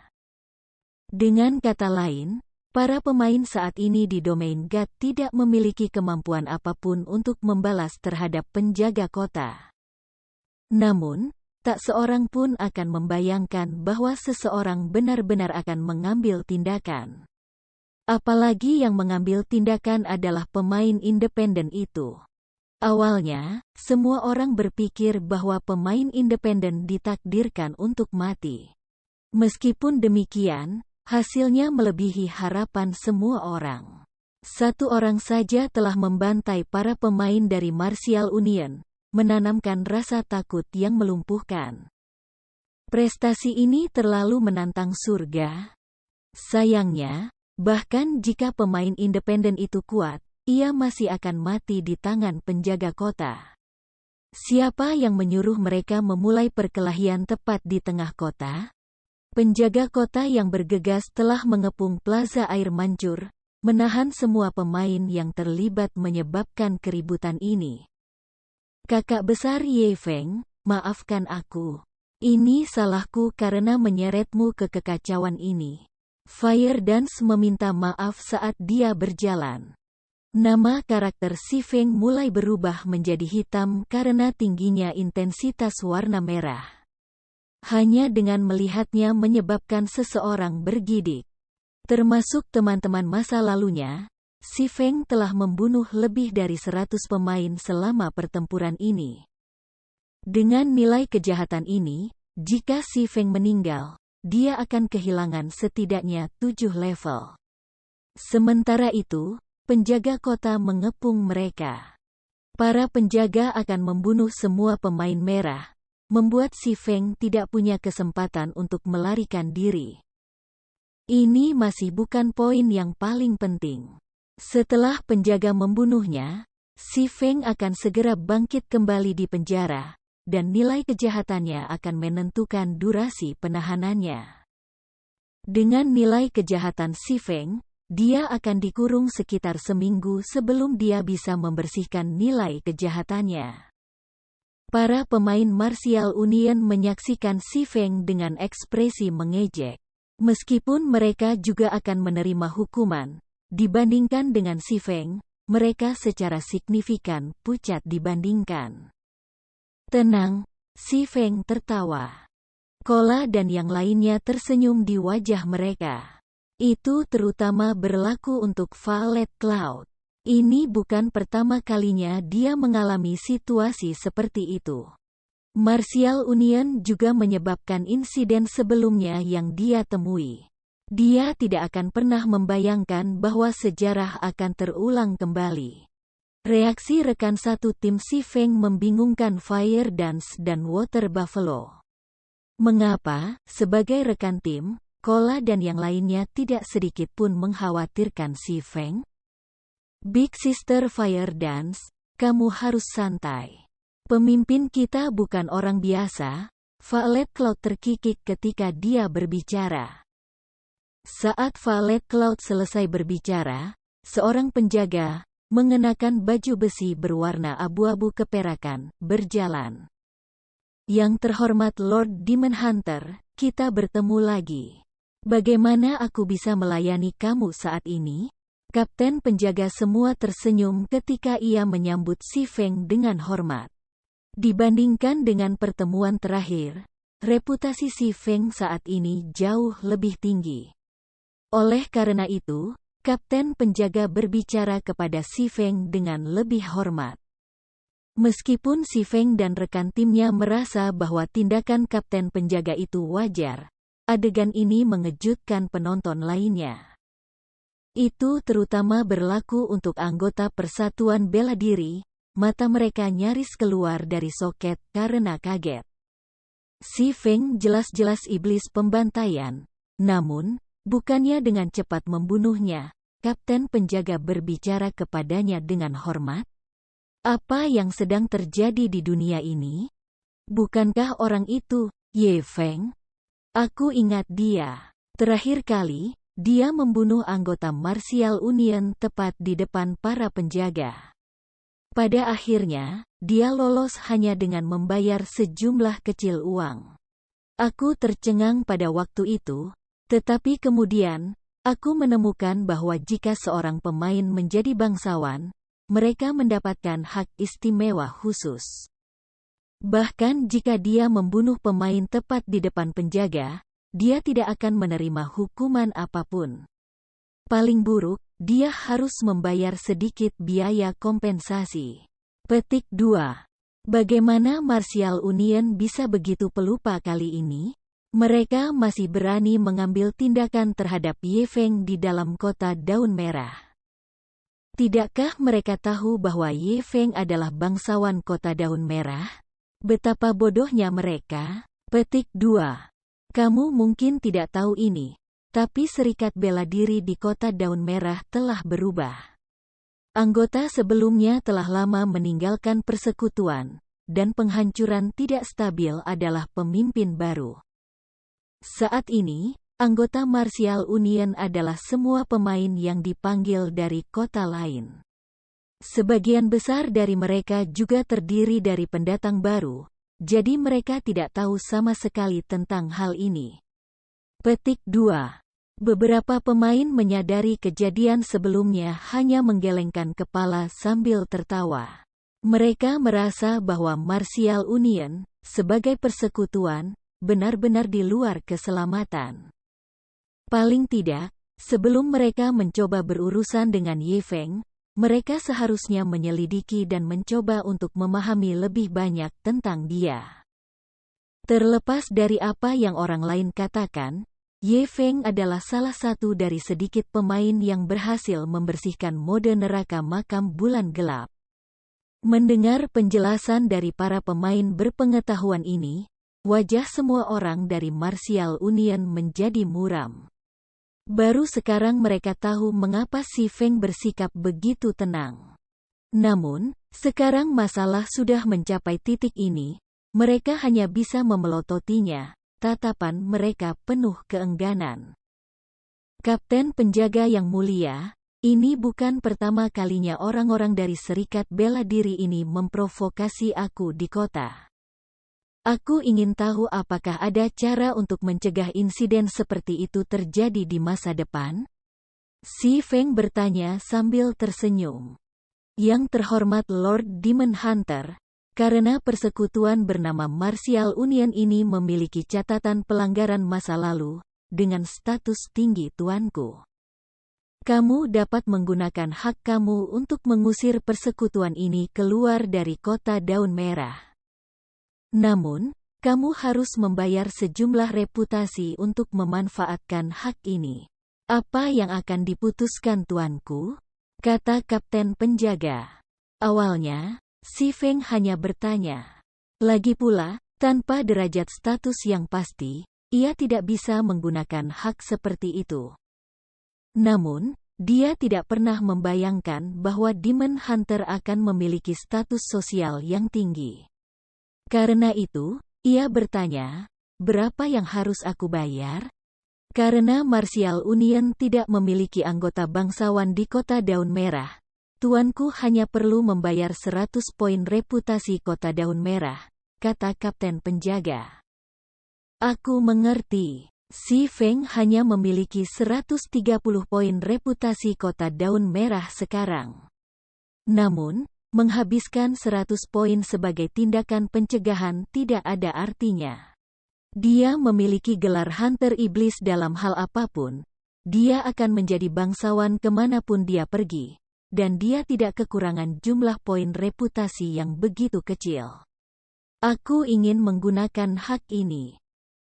Dengan kata lain, para pemain saat ini di domain God tidak memiliki kemampuan apapun untuk membalas terhadap penjaga kota. Namun, tak seorang pun akan membayangkan bahwa seseorang benar-benar akan mengambil tindakan. Apalagi yang mengambil tindakan adalah pemain independen itu. Awalnya, semua orang berpikir bahwa pemain independen ditakdirkan untuk mati. Meskipun demikian, hasilnya melebihi harapan semua orang. Satu orang saja telah membantai para pemain dari Martial Union, menanamkan rasa takut yang melumpuhkan. Prestasi ini terlalu menantang surga. Sayangnya, bahkan jika pemain independen itu kuat, ia masih akan mati di tangan penjaga kota. Siapa yang menyuruh mereka memulai perkelahian tepat di tengah kota? Penjaga kota yang bergegas telah mengepung plaza air mancur, menahan semua pemain yang terlibat menyebabkan keributan ini. Kakak besar Ye Feng, maafkan aku. Ini salahku karena menyeretmu ke kekacauan ini. Fire Dance meminta maaf saat dia berjalan. Nama karakter Si Feng mulai berubah menjadi hitam karena tingginya intensitas warna merah. Hanya dengan melihatnya menyebabkan seseorang bergidik. Termasuk teman-teman masa lalunya, Si Feng telah membunuh lebih dari 100 pemain selama pertempuran ini. Dengan nilai kejahatan ini, jika Si Feng meninggal, dia akan kehilangan setidaknya 7 level. Sementara itu, penjaga kota mengepung mereka. Para penjaga akan membunuh semua pemain merah, membuat Si Feng tidak punya kesempatan untuk melarikan diri. Ini masih bukan poin yang paling penting. Setelah penjaga membunuhnya, Si Feng akan segera bangkit kembali di penjara, dan nilai kejahatannya akan menentukan durasi penahanannya. Dengan nilai kejahatan Si Feng, dia akan dikurung sekitar seminggu sebelum dia bisa membersihkan nilai kejahatannya. Para pemain Martial Union menyaksikan Si Feng dengan ekspresi mengejek. Meskipun mereka juga akan menerima hukuman, dibandingkan dengan Si Feng, mereka secara signifikan pucat dibandingkan. Tenang, Si Feng tertawa. Kola dan yang lainnya tersenyum di wajah mereka. Itu terutama berlaku untuk Violet Cloud. Ini bukan pertama kalinya dia mengalami situasi seperti itu. Martial Union juga menyebabkan insiden sebelumnya yang dia temui. Dia tidak akan pernah membayangkan bahwa sejarah akan terulang kembali. Reaksi rekan satu tim Si Feng membingungkan Fire Dance dan Water Buffalo. Mengapa, sebagai rekan tim, Kola dan yang lainnya tidak sedikit pun mengkhawatirkan Si Feng? Big Sister Fire Dance, kamu harus santai. Pemimpin kita bukan orang biasa. Violet Cloud terkikik ketika dia berbicara. Saat Violet Cloud selesai berbicara, seorang penjaga, mengenakan baju besi berwarna abu-abu keperakan, berjalan. Yang terhormat Lord Demon Hunter, kita bertemu lagi. Bagaimana aku bisa melayani kamu saat ini? Kapten penjaga semua tersenyum ketika ia menyambut Si Feng dengan hormat. Dibandingkan dengan pertemuan terakhir, reputasi Si Feng saat ini jauh lebih tinggi. Oleh karena itu, kapten penjaga berbicara kepada Si Feng dengan lebih hormat. Meskipun Si Feng dan rekan timnya merasa bahwa tindakan kapten penjaga itu wajar, adegan ini mengejutkan penonton lainnya. Itu terutama berlaku untuk anggota Persatuan Bela Diri, mata mereka nyaris keluar dari soket karena kaget. Si Feng jelas-jelas iblis pembantaian, namun, bukannya dengan cepat membunuhnya, kapten penjaga berbicara kepadanya dengan hormat. Apa yang sedang terjadi di dunia ini? Bukankah orang itu, Ye Feng? Aku ingat dia. Terakhir kali, dia membunuh anggota Martial Union tepat di depan para penjaga. Pada akhirnya, dia lolos hanya dengan membayar sejumlah kecil uang. Aku tercengang pada waktu itu, tetapi kemudian, aku menemukan bahwa jika seorang pemain menjadi bangsawan, mereka mendapatkan hak istimewa khusus. Bahkan jika dia membunuh pemain tepat di depan penjaga, dia tidak akan menerima hukuman apapun. Paling buruk, dia harus membayar sedikit biaya kompensasi. Petik 2. Bagaimana Martial Union bisa begitu pelupa kali ini? Mereka masih berani mengambil tindakan terhadap Ye Feng di dalam kota daun merah. Tidakkah mereka tahu bahwa Ye Feng adalah bangsawan kota daun merah? Betapa bodohnya mereka. Petik 2. Kamu mungkin tidak tahu ini, tapi Serikat Bela Diri di kota daun merah telah berubah. Anggota sebelumnya telah lama meninggalkan persekutuan, dan penghancuran tidak stabil adalah pemimpin baru. Saat ini, anggota Martial Union adalah semua pemain yang dipanggil dari kota lain. Sebagian besar dari mereka juga terdiri dari pendatang baru, jadi mereka tidak tahu sama sekali tentang hal ini. Petik 2. Beberapa pemain menyadari kejadian sebelumnya hanya menggelengkan kepala sambil tertawa. Mereka merasa bahwa Martial Union, sebagai persekutuan, benar-benar di luar keselamatan. Paling tidak, sebelum mereka mencoba berurusan dengan Ye Feng, mereka seharusnya menyelidiki dan mencoba untuk memahami lebih banyak tentang dia. Terlepas dari apa yang orang lain katakan, Ye Feng adalah salah satu dari sedikit pemain yang berhasil membersihkan mode neraka makam bulan gelap. Mendengar penjelasan dari para pemain berpengetahuan ini, wajah semua orang dari Martial Union menjadi muram. Baru sekarang mereka tahu mengapa si Feng bersikap begitu tenang. Namun, sekarang masalah sudah mencapai titik ini, mereka hanya bisa memelototinya, tatapan mereka penuh keengganan. Kapten penjaga yang mulia, ini bukan pertama kalinya orang-orang dari Serikat Bela Diri ini memprovokasi aku di kota. Aku ingin tahu apakah ada cara untuk mencegah insiden seperti itu terjadi di masa depan? Si Feng bertanya sambil tersenyum. Yang terhormat Lord Demon Hunter, karena persekutuan bernama Martial Union ini memiliki catatan pelanggaran masa lalu, dengan status tinggi tuanku. Kamu dapat menggunakan hak kamu untuk mengusir persekutuan ini keluar dari kota daun merah. Namun, kamu harus membayar sejumlah reputasi untuk memanfaatkan hak ini. Apa yang akan diputuskan tuanku? Kata kapten penjaga. Awalnya, si Feng hanya bertanya. Lagi pula, tanpa derajat status yang pasti, ia tidak bisa menggunakan hak seperti itu. Namun, dia tidak pernah membayangkan bahwa Demon Hunter akan memiliki status sosial yang tinggi. Karena itu, ia bertanya, berapa yang harus aku bayar? Karena Martial Union tidak memiliki anggota bangsawan di kota daun merah, tuanku hanya perlu membayar 100 poin reputasi kota daun merah, kata kapten penjaga. Aku mengerti. Si Feng hanya memiliki 130 poin reputasi kota daun merah sekarang. Namun, menghabiskan 100 poin sebagai tindakan pencegahan tidak ada artinya. Dia memiliki gelar Hunter Iblis dalam hal apapun. Dia akan menjadi bangsawan kemanapun dia pergi, dan dia tidak kekurangan jumlah poin reputasi yang begitu kecil. Aku ingin menggunakan hak ini.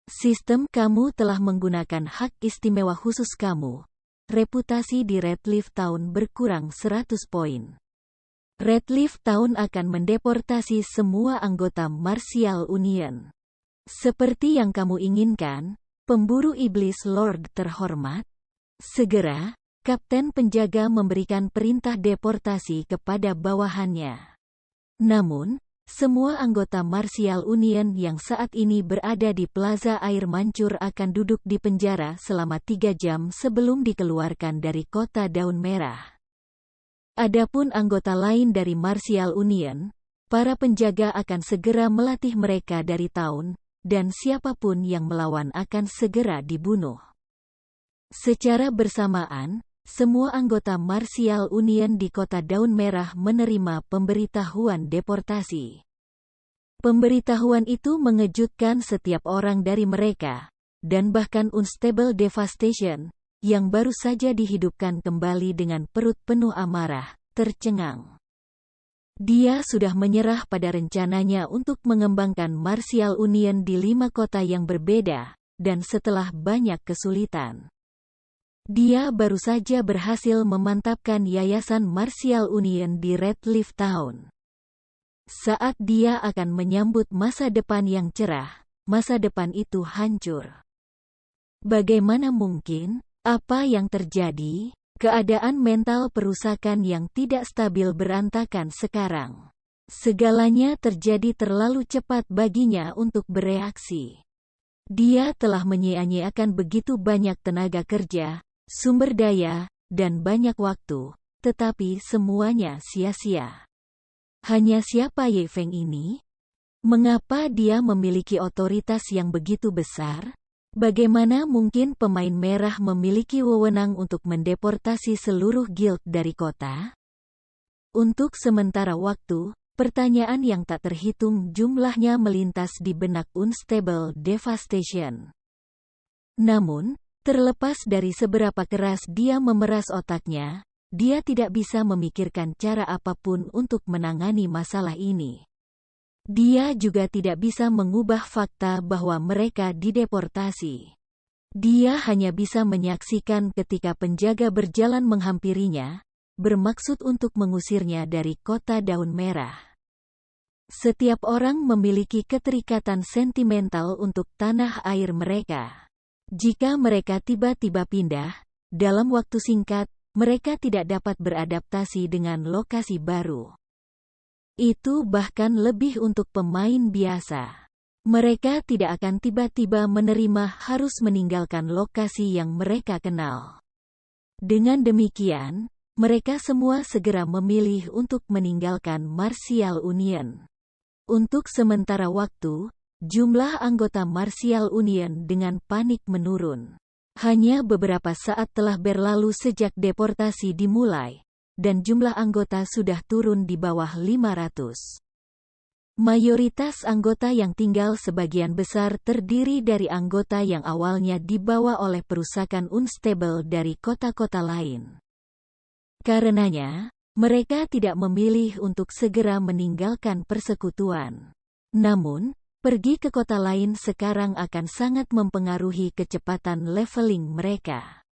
Sistem kamu telah menggunakan hak istimewa khusus kamu. Reputasi di Redleaf Town berkurang 100 poin. Redleaf Town akan mendeportasi semua anggota Martial Union. Seperti yang kamu inginkan, pemburu iblis Lord terhormat. Segera, kapten penjaga memberikan perintah deportasi kepada bawahannya. Namun, semua anggota Martial Union yang saat ini berada di Plaza Air Mancur akan duduk di penjara selama 3 jam sebelum dikeluarkan dari kota daun merah. Adapun anggota lain dari Martial Union, para penjaga akan segera melatih mereka dari tahun, dan siapapun yang melawan akan segera dibunuh. Secara bersamaan, semua anggota Martial Union di kota daun merah menerima pemberitahuan deportasi. Pemberitahuan itu mengejutkan setiap orang dari mereka, dan bahkan Unstable Devastation, yang baru saja dihidupkan kembali dengan perut penuh amarah, tercengang. Dia sudah menyerah pada rencananya untuk mengembangkan Martial Union di 5 kota yang berbeda, dan setelah banyak kesulitan, dia baru saja berhasil memantapkan Yayasan Martial Union di Redcliffe Town. Saat dia akan menyambut masa depan yang cerah, masa depan itu hancur. Bagaimana mungkin? Apa yang terjadi? Keadaan mental perusakan yang tidak stabil berantakan sekarang. Segalanya terjadi terlalu cepat baginya untuk bereaksi. Dia telah menyia-nyiakan begitu banyak tenaga kerja, sumber daya, dan banyak waktu, tetapi semuanya sia-sia. Hanya siapa Ye Feng ini? Mengapa dia memiliki otoritas yang begitu besar? Bagaimana mungkin pemain merah memiliki wewenang untuk mendeportasi seluruh guild dari kota? Untuk sementara waktu, pertanyaan yang tak terhitung jumlahnya melintas di benak Unstable Devastation. Namun, terlepas dari seberapa keras dia memeras otaknya, dia tidak bisa memikirkan cara apapun untuk menangani masalah ini. Dia juga tidak bisa mengubah fakta bahwa mereka dideportasi. Dia hanya bisa menyaksikan ketika penjaga berjalan menghampirinya, bermaksud untuk mengusirnya dari kota daun merah. Setiap orang memiliki keterikatan sentimental untuk tanah air mereka. Jika mereka tiba-tiba pindah, dalam waktu singkat, mereka tidak dapat beradaptasi dengan lokasi baru. Itu bahkan lebih untuk pemain biasa. Mereka tidak akan tiba-tiba menerima harus meninggalkan lokasi yang mereka kenal. Dengan demikian, mereka semua segera memilih untuk meninggalkan Martial Union. Untuk sementara waktu, jumlah anggota Martial Union dengan panik menurun. Hanya beberapa saat telah berlalu sejak deportasi dimulai, dan jumlah anggota sudah turun di bawah 500. Mayoritas anggota yang tinggal sebagian besar terdiri dari anggota yang awalnya dibawa oleh perusakan Unstable dari kota-kota lain. Karenanya, mereka tidak memilih untuk segera meninggalkan persekutuan. Namun, pergi ke kota lain sekarang akan sangat mempengaruhi kecepatan leveling mereka.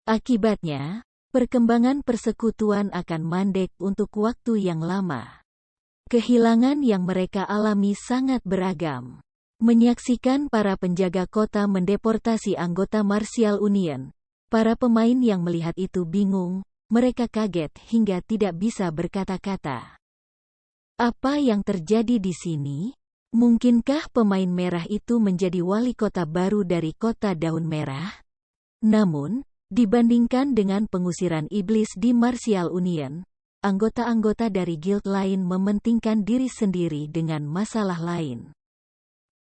Akibatnya, perkembangan persekutuan akan mandek untuk waktu yang lama. Kehilangan yang mereka alami sangat beragam. Menyaksikan para penjaga kota mendeportasi anggota Martial Union, para pemain yang melihat itu bingung, mereka kaget hingga tidak bisa berkata-kata. Apa yang terjadi di sini? Mungkinkah pemain merah itu menjadi wali kota baru dari kota daun merah? Namun, dibandingkan dengan pengusiran iblis di Martial Union, anggota-anggota dari guild lain mementingkan diri sendiri dengan masalah lain.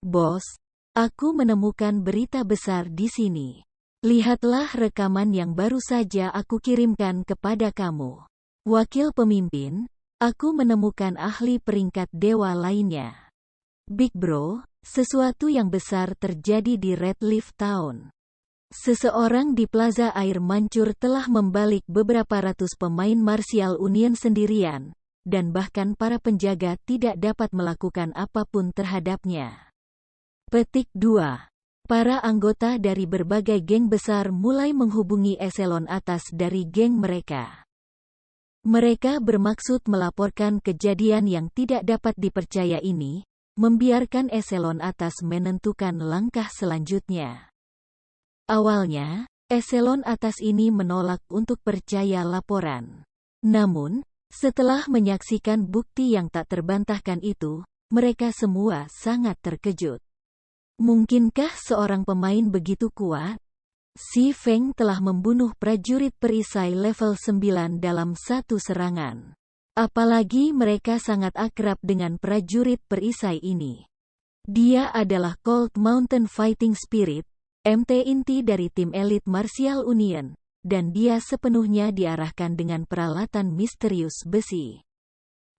Bos, aku menemukan berita besar di sini. Lihatlah rekaman yang baru saja aku kirimkan kepada kamu. Wakil pemimpin, aku menemukan ahli peringkat dewa lainnya. Big Bro, sesuatu yang besar terjadi di Redcliffe Town. Seseorang di Plaza Air Mancur telah membalik beberapa ratus pemain Martial Union sendirian, dan bahkan para penjaga tidak dapat melakukan apapun terhadapnya. Petik 2. Para anggota dari berbagai geng besar mulai menghubungi eselon atas dari geng mereka. Mereka bermaksud melaporkan kejadian yang tidak dapat dipercaya ini, membiarkan eselon atas menentukan langkah selanjutnya. Awalnya, eselon atas ini menolak untuk percaya laporan. Namun, setelah menyaksikan bukti yang tak terbantahkan itu, mereka semua sangat terkejut. Mungkinkah seorang pemain begitu kuat? Si Feng telah membunuh prajurit perisai level 9 dalam satu serangan. Apalagi mereka sangat akrab dengan prajurit perisai ini. Dia adalah Cold Mountain Fighting Spirit, MT inti dari tim elit Martial Union, dan dia sepenuhnya diarahkan dengan peralatan misterius besi.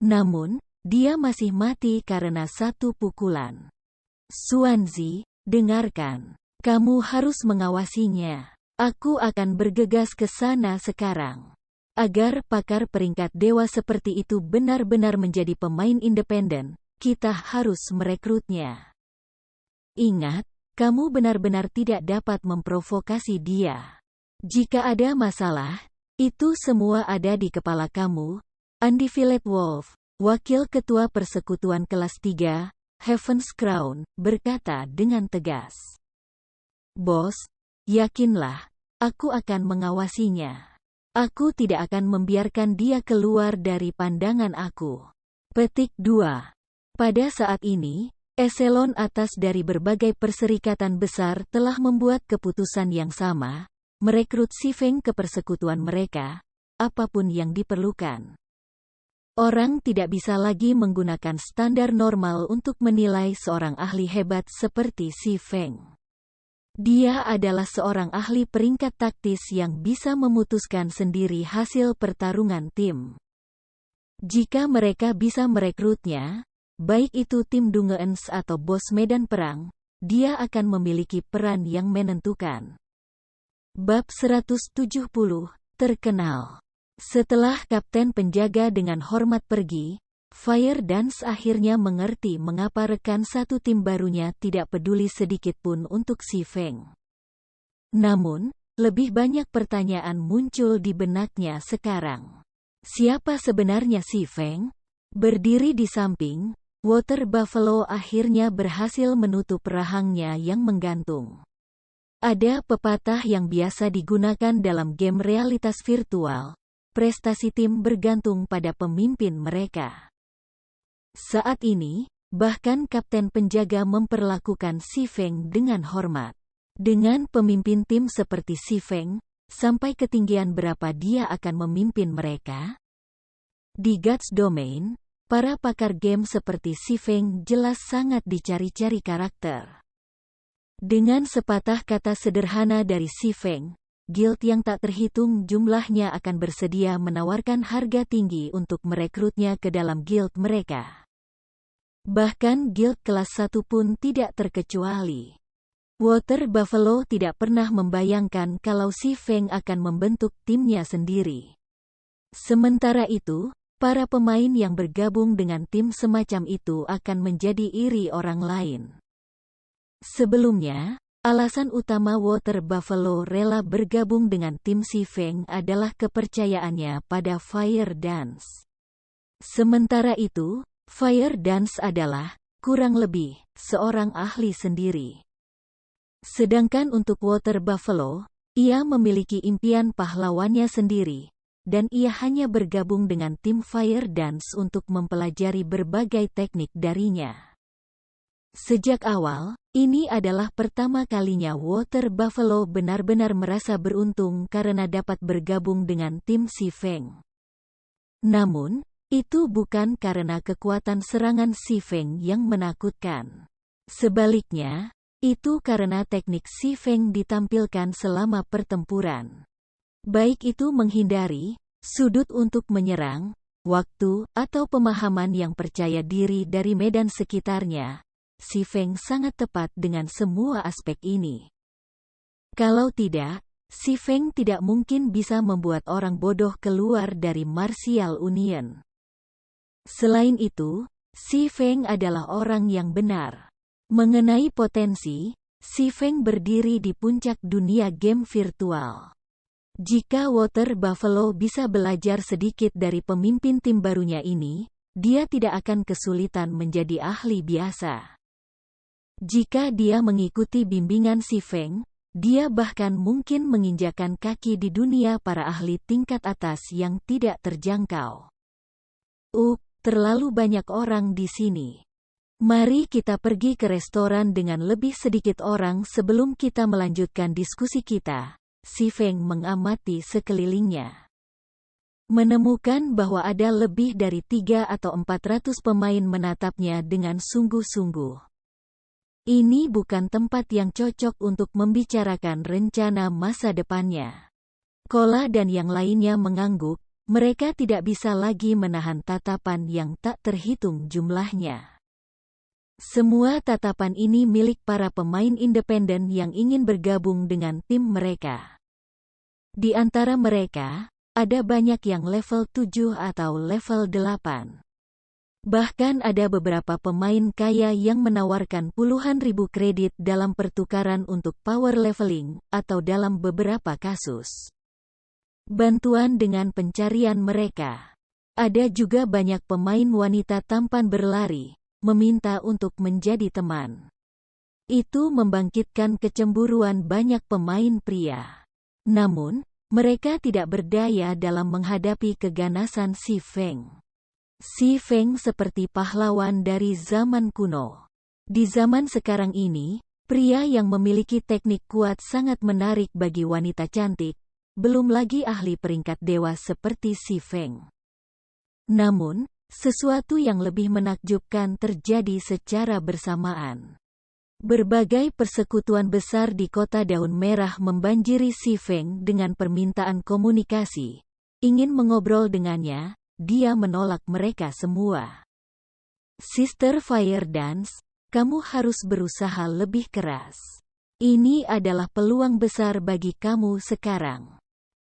Namun, dia masih mati karena satu pukulan. Xuanzi, dengarkan. Kamu harus mengawasinya. Aku akan bergegas ke sana sekarang. Agar pakar peringkat dewa seperti itu benar-benar menjadi pemain independen, kita harus merekrutnya. Ingat, kamu benar-benar tidak dapat memprovokasi dia. Jika ada masalah, itu semua ada di kepala kamu. Andy Philip Wolf, Wakil Ketua Persekutuan Kelas 3, Heaven's Crown, berkata dengan tegas. Bos, yakinlah, aku akan mengawasinya. Aku tidak akan membiarkan dia keluar dari pandangan aku. Petik 2. Pada saat ini, eselon atas dari berbagai perserikatan besar telah membuat keputusan yang sama, merekrut Si Feng ke persekutuan mereka, apapun yang diperlukan. Orang tidak bisa lagi menggunakan standar normal untuk menilai seorang ahli hebat seperti Si Feng. Dia adalah seorang ahli peringkat taktis yang bisa memutuskan sendiri hasil pertarungan tim. Jika mereka bisa merekrutnya, baik itu tim Dungeons atau bos medan perang, dia akan memiliki peran yang menentukan. Bab 170, terkenal. Setelah kapten penjaga dengan hormat pergi, Fire Dance akhirnya mengerti mengapa rekan satu tim barunya tidak peduli sedikit pun untuk Si Feng. Namun, lebih banyak pertanyaan muncul di benaknya sekarang. Siapa sebenarnya Si Feng? Berdiri di samping, Water Buffalo akhirnya berhasil menutup rahangnya yang menggantung. Ada pepatah yang biasa digunakan dalam game realitas virtual, prestasi tim bergantung pada pemimpin mereka. Saat ini, bahkan kapten penjaga memperlakukan Si Feng dengan hormat. Dengan pemimpin tim seperti Si Feng, sampai ketinggian berapa dia akan memimpin mereka? Di Gods Domain, para pakar game seperti Si Feng jelas sangat dicari-cari karakter. Dengan sepatah kata sederhana dari Si Feng, guild yang tak terhitung jumlahnya akan bersedia menawarkan harga tinggi untuk merekrutnya ke dalam guild mereka. Bahkan guild kelas 1 pun tidak terkecuali. Water Buffalo tidak pernah membayangkan kalau Si Feng akan membentuk timnya sendiri. Sementara itu, para pemain yang bergabung dengan tim semacam itu akan menjadi iri orang lain. Sebelumnya, alasan utama Water Buffalo rela bergabung dengan tim Si Feng adalah kepercayaannya pada Fire Dance. Sementara itu, Fire Dance adalah, kurang lebih, seorang ahli sendiri. Sedangkan untuk Water Buffalo, ia memiliki impian pahlawannya sendiri, dan ia hanya bergabung dengan tim Fire Dance untuk mempelajari berbagai teknik darinya. Sejak awal, ini adalah pertama kalinya Water Buffalo benar-benar merasa beruntung karena dapat bergabung dengan tim Si Feng. Namun, itu bukan karena kekuatan serangan Si Feng yang menakutkan. Sebaliknya, itu karena teknik Si Feng ditampilkan selama pertempuran. Baik itu menghindari, sudut untuk menyerang, waktu, atau pemahaman yang percaya diri dari medan sekitarnya, Si Feng sangat tepat dengan semua aspek ini. Kalau tidak, Si Feng tidak mungkin bisa membuat orang bodoh keluar dari Martial Union. Selain itu, Si Feng adalah orang yang benar. Mengenai potensi, Si Feng berdiri di puncak dunia game virtual. Jika Water Buffalo bisa belajar sedikit dari pemimpin tim barunya ini, dia tidak akan kesulitan menjadi ahli biasa. Jika dia mengikuti bimbingan Si Feng, dia bahkan mungkin menginjakan kaki di dunia para ahli tingkat atas yang tidak terjangkau. Terlalu banyak orang di sini. Mari kita pergi ke restoran dengan lebih sedikit orang sebelum kita melanjutkan diskusi kita. Si Feng mengamati sekelilingnya. Menemukan bahwa ada lebih dari 300 atau 400 pemain menatapnya dengan sungguh-sungguh. Ini bukan tempat yang cocok untuk membicarakan rencana masa depannya. Kola dan yang lainnya mengangguk. Mereka tidak bisa lagi menahan tatapan yang tak terhitung jumlahnya. Semua tatapan ini milik para pemain independen yang ingin bergabung dengan tim mereka. Di antara mereka, ada banyak yang level 7 atau level 8. Bahkan ada beberapa pemain kaya yang menawarkan puluhan ribu kredit dalam pertukaran untuk power leveling, atau dalam beberapa kasus, bantuan dengan pencarian mereka. Ada juga banyak pemain wanita tampan berlari, meminta untuk menjadi teman. Itu membangkitkan kecemburuan banyak pemain pria. Namun, mereka tidak berdaya dalam menghadapi keganasan Si Feng. Si Feng seperti pahlawan dari zaman kuno. Di zaman sekarang ini, pria yang memiliki teknik kuat sangat menarik bagi wanita cantik, belum lagi ahli peringkat dewa seperti Si Feng. Namun, sesuatu yang lebih menakjubkan terjadi secara bersamaan. Berbagai persekutuan besar di Kota Daun Merah membanjiri Si Feng dengan permintaan komunikasi. Ingin mengobrol dengannya, dia menolak mereka semua. Sister Fire Dance, kamu harus berusaha lebih keras. Ini adalah peluang besar bagi kamu sekarang.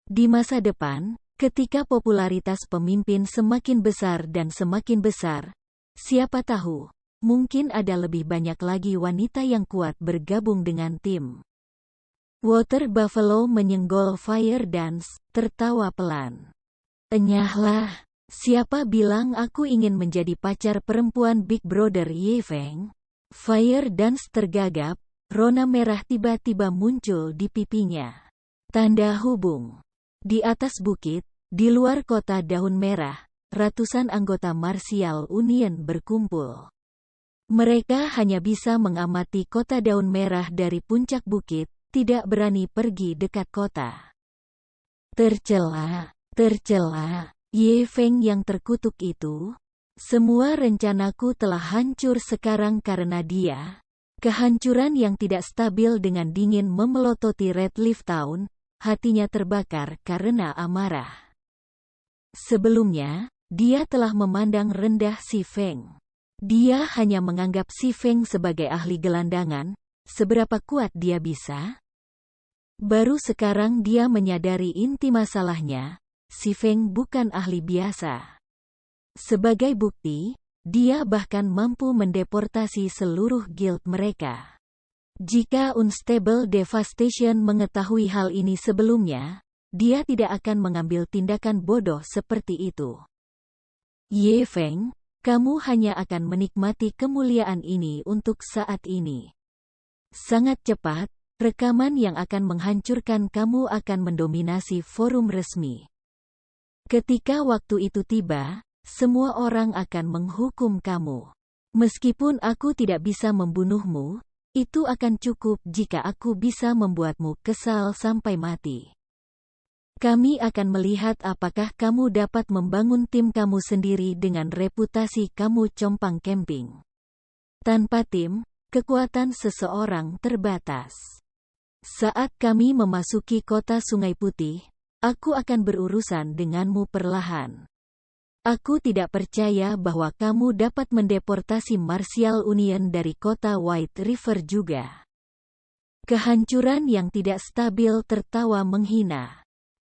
Di masa depan, ketika popularitas pemimpin semakin besar dan semakin besar, siapa tahu, mungkin ada lebih banyak lagi wanita yang kuat bergabung dengan tim. Water Buffalo menyenggol Fire Dance, tertawa pelan. Enyahlah. Siapa bilang aku ingin menjadi pacar perempuan Big Brother Ye Feng? Fire Dance tergagap, rona merah tiba-tiba muncul di pipinya. Tanda hubung. Di atas bukit, di luar Kota Daun Merah, ratusan anggota Martial Union berkumpul. Mereka hanya bisa mengamati Kota Daun Merah dari puncak bukit, tidak berani pergi dekat kota. Tercela, tercela. Ye Feng yang terkutuk itu, semua rencanaku telah hancur sekarang karena dia. Kehancuran yang tidak stabil dengan dingin memelototi Red Leaf Town, hatinya terbakar karena amarah. Sebelumnya, dia telah memandang rendah Si Feng. Dia hanya menganggap Si Feng sebagai ahli gelandangan, seberapa kuat dia bisa? Baru sekarang dia menyadari inti masalahnya. Si Feng bukan ahli biasa. Sebagai bukti, dia bahkan mampu mendeportasi seluruh guild mereka. Jika Unstable Devastation mengetahui hal ini sebelumnya, dia tidak akan mengambil tindakan bodoh seperti itu. Ye Feng, kamu hanya akan menikmati kemuliaan ini untuk saat ini. Sangat cepat, rekaman yang akan menghancurkan kamu akan mendominasi forum resmi. Ketika waktu itu tiba, semua orang akan menghukum kamu. Meskipun aku tidak bisa membunuhmu, itu akan cukup jika aku bisa membuatmu kesal sampai mati. Kami akan melihat apakah kamu dapat membangun tim kamu sendiri dengan reputasi kamu compang camping. Tanpa tim, kekuatan seseorang terbatas. Saat kami memasuki kota Sungai Putih, aku akan berurusan denganmu perlahan. Aku tidak percaya bahwa kamu dapat mendeportasi Martial Union dari kota White River juga. Kehancuran yang tidak stabil tertawa menghina.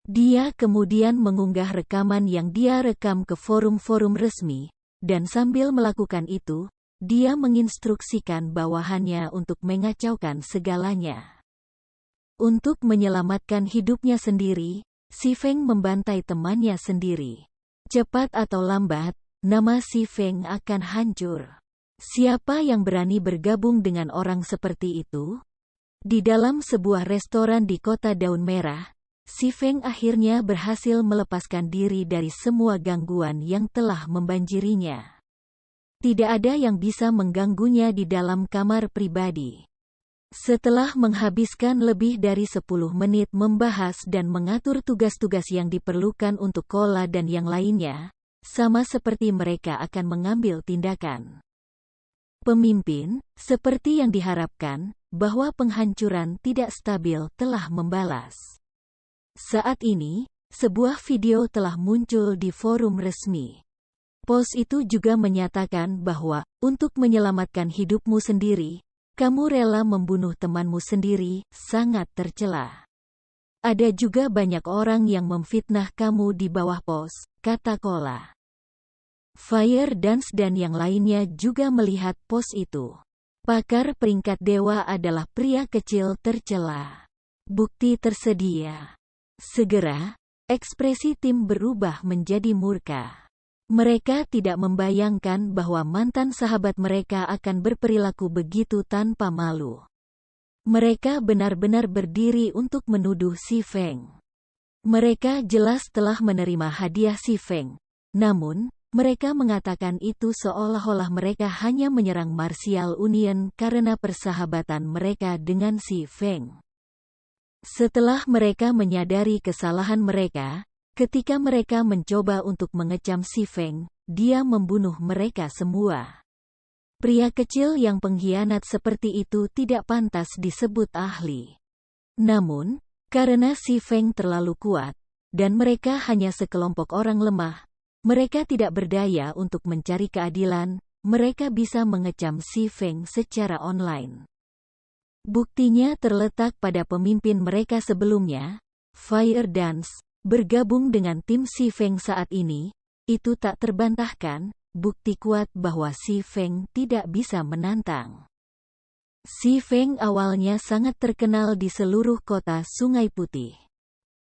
Dia kemudian mengunggah rekaman yang dia rekam ke forum-forum resmi, dan sambil melakukan itu, dia menginstruksikan bawahannya untuk mengacaukan segalanya. Untuk menyelamatkan hidupnya sendiri, Si Feng membantai temannya sendiri. Cepat atau lambat, nama Si Feng akan hancur. Siapa yang berani bergabung dengan orang seperti itu? Di dalam sebuah restoran di Kota Daun Merah, Si Feng akhirnya berhasil melepaskan diri dari semua gangguan yang telah membanjirinya. Tidak ada yang bisa mengganggunya di dalam kamar pribadi. Setelah menghabiskan lebih dari 10 menit membahas dan mengatur tugas-tugas yang diperlukan untuk Kola dan yang lainnya, sama seperti mereka akan mengambil tindakan. Pemimpin, seperti yang diharapkan, bahwa penghancuran tidak stabil telah membalas. Saat ini, sebuah video telah muncul di forum resmi. Post itu juga menyatakan bahwa, untuk menyelamatkan hidupmu sendiri, kamu rela membunuh temanmu sendiri, sangat tercela. Ada juga banyak orang yang memfitnah kamu di bawah pos, kata Kola. Fire Dance dan yang lainnya juga melihat pos itu. Pakar peringkat dewa adalah pria kecil tercela. Bukti tersedia. Segera, ekspresi tim berubah menjadi murka. Mereka tidak membayangkan bahwa mantan sahabat mereka akan berperilaku begitu tanpa malu. Mereka benar-benar berdiri untuk menuduh si Feng. Mereka jelas telah menerima hadiah si Feng. Namun, mereka mengatakan itu seolah-olah mereka hanya menyerang Martial Union karena persahabatan mereka dengan si Feng. Setelah mereka menyadari kesalahan mereka, ketika mereka mencoba untuk mengecam si Feng, dia membunuh mereka semua. Pria kecil yang pengkhianat seperti itu tidak pantas disebut ahli. Namun, karena si Feng terlalu kuat, dan mereka hanya sekelompok orang lemah, mereka tidak berdaya untuk mencari keadilan, mereka bisa mengecam si Feng secara online. Buktinya terletak pada pemimpin mereka sebelumnya, Fire Dance, bergabung dengan tim si Feng saat ini, itu tak terbantahkan. Bukti kuat bahwa si Feng tidak bisa menantang. Si Feng awalnya sangat terkenal di seluruh kota Sungai Putih.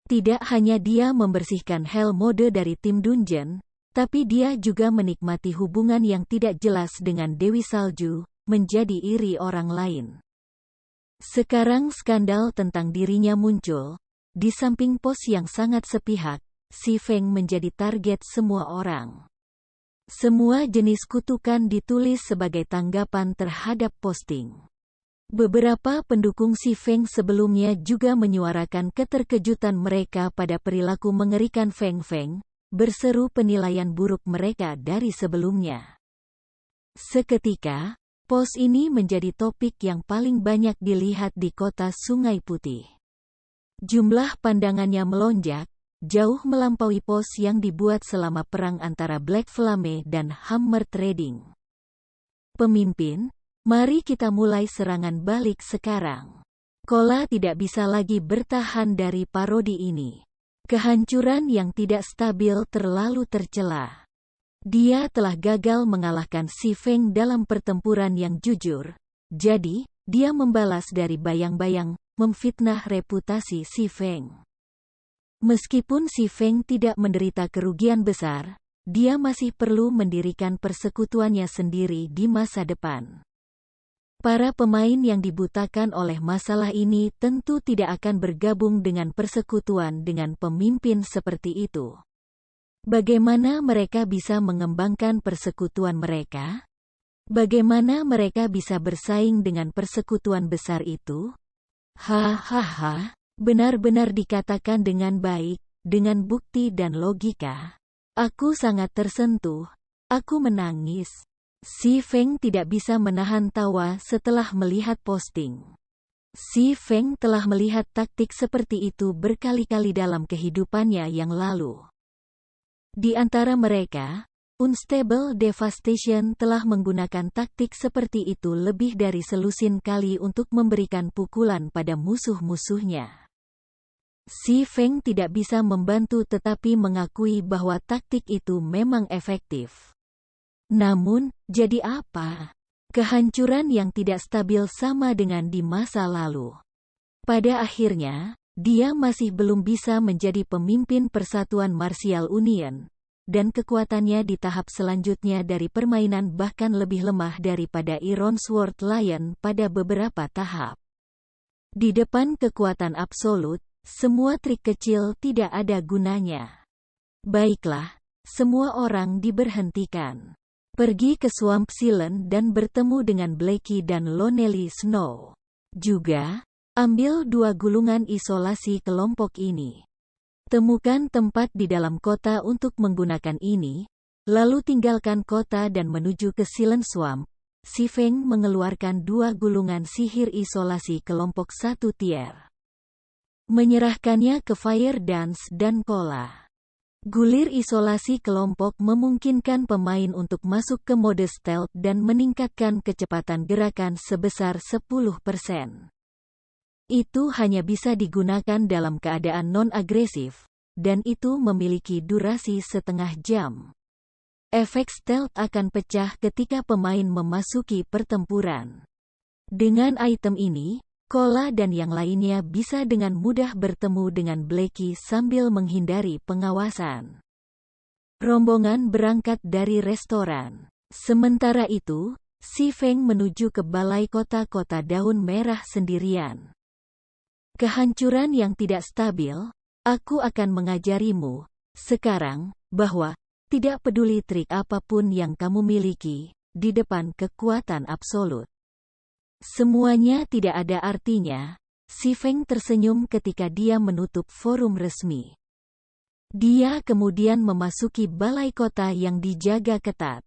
Tidak hanya dia membersihkan Hell Mode dari tim Dungeon, tapi dia juga menikmati hubungan yang tidak jelas dengan Dewi Salju, menjadi iri orang lain. Sekarang skandal tentang dirinya muncul, di samping pos yang sangat sepihak, si Feng menjadi target semua orang. Semua jenis kutukan ditulis sebagai tanggapan terhadap posting. Beberapa pendukung si Feng sebelumnya juga menyuarakan keterkejutan mereka pada perilaku mengerikan Feng Feng, berseru penilaian buruk mereka dari sebelumnya. Seketika, pos ini menjadi topik yang paling banyak dilihat di kota Sungai Putih. Jumlah pandangannya melonjak, jauh melampaui pos yang dibuat selama perang antara Black Flame dan Hammer Trading. Pemimpin, mari kita mulai serangan balik sekarang. Kola tidak bisa lagi bertahan dari parodi ini. Kehancuran yang tidak stabil terlalu tercela. Dia telah gagal mengalahkan si Feng dalam pertempuran yang jujur, jadi, dia membalas dari bayang-bayang, memfitnah reputasi si Feng. Meskipun si Feng tidak menderita kerugian besar, dia masih perlu mendirikan persekutuannya sendiri di masa depan. Para pemain yang dibutakan oleh masalah ini tentu tidak akan bergabung dengan persekutuan dengan pemimpin seperti itu. Bagaimana mereka bisa mengembangkan persekutuan mereka? Bagaimana mereka bisa bersaing dengan persekutuan besar itu? Hahaha. Benar-benar dikatakan dengan baik, dengan bukti dan logika. Aku sangat tersentuh. Aku menangis. Si Feng tidak bisa menahan tawa setelah melihat posting. Si Feng telah melihat taktik seperti itu berkali-kali dalam kehidupannya yang lalu. Di antara mereka, Unstable Devastation telah menggunakan taktik seperti itu lebih dari selusin kali untuk memberikan pukulan pada musuh-musuhnya. Si Feng tidak bisa membantu tetapi mengakui bahwa taktik itu memang efektif. Namun, jadi apa? Kehancuran yang tidak stabil sama dengan di masa lalu. Pada akhirnya, dia masih belum bisa menjadi pemimpin Persatuan Martial Union, dan kekuatannya di tahap selanjutnya dari permainan bahkan lebih lemah daripada Iron Sword Lion pada beberapa tahap. Di depan kekuatan absolut, semua trik kecil tidak ada gunanya. Baiklah, semua orang diberhentikan. Pergi ke Swamp Silent dan bertemu dengan Blackie dan Lonely Snow. Juga, ambil 2 gulungan isolasi kelompok ini. Temukan tempat di dalam kota untuk menggunakan ini, lalu tinggalkan kota dan menuju ke Silent Swamp. Si Feng mengeluarkan 2 gulungan sihir isolasi kelompok 1 tier. Menyerahkannya ke Fire Dance dan Kola. Gulir isolasi kelompok memungkinkan pemain untuk masuk ke mode stealth dan meningkatkan kecepatan gerakan sebesar 10%. Itu hanya bisa digunakan dalam keadaan non-agresif, dan itu memiliki durasi setengah jam. Efek stealth akan pecah ketika pemain memasuki pertempuran. Dengan item ini, Kola dan yang lainnya bisa dengan mudah bertemu dengan Blackie sambil menghindari pengawasan. Rombongan berangkat dari restoran. Sementara itu, Si Feng menuju ke balai kota-kota daun merah sendirian. Kehancuran yang tidak stabil, aku akan mengajarimu, sekarang, bahwa, tidak peduli trik apapun yang kamu miliki, di depan kekuatan absolut. Semuanya tidak ada artinya. Si Feng tersenyum ketika dia menutup forum resmi. Dia kemudian memasuki balai kota yang dijaga ketat.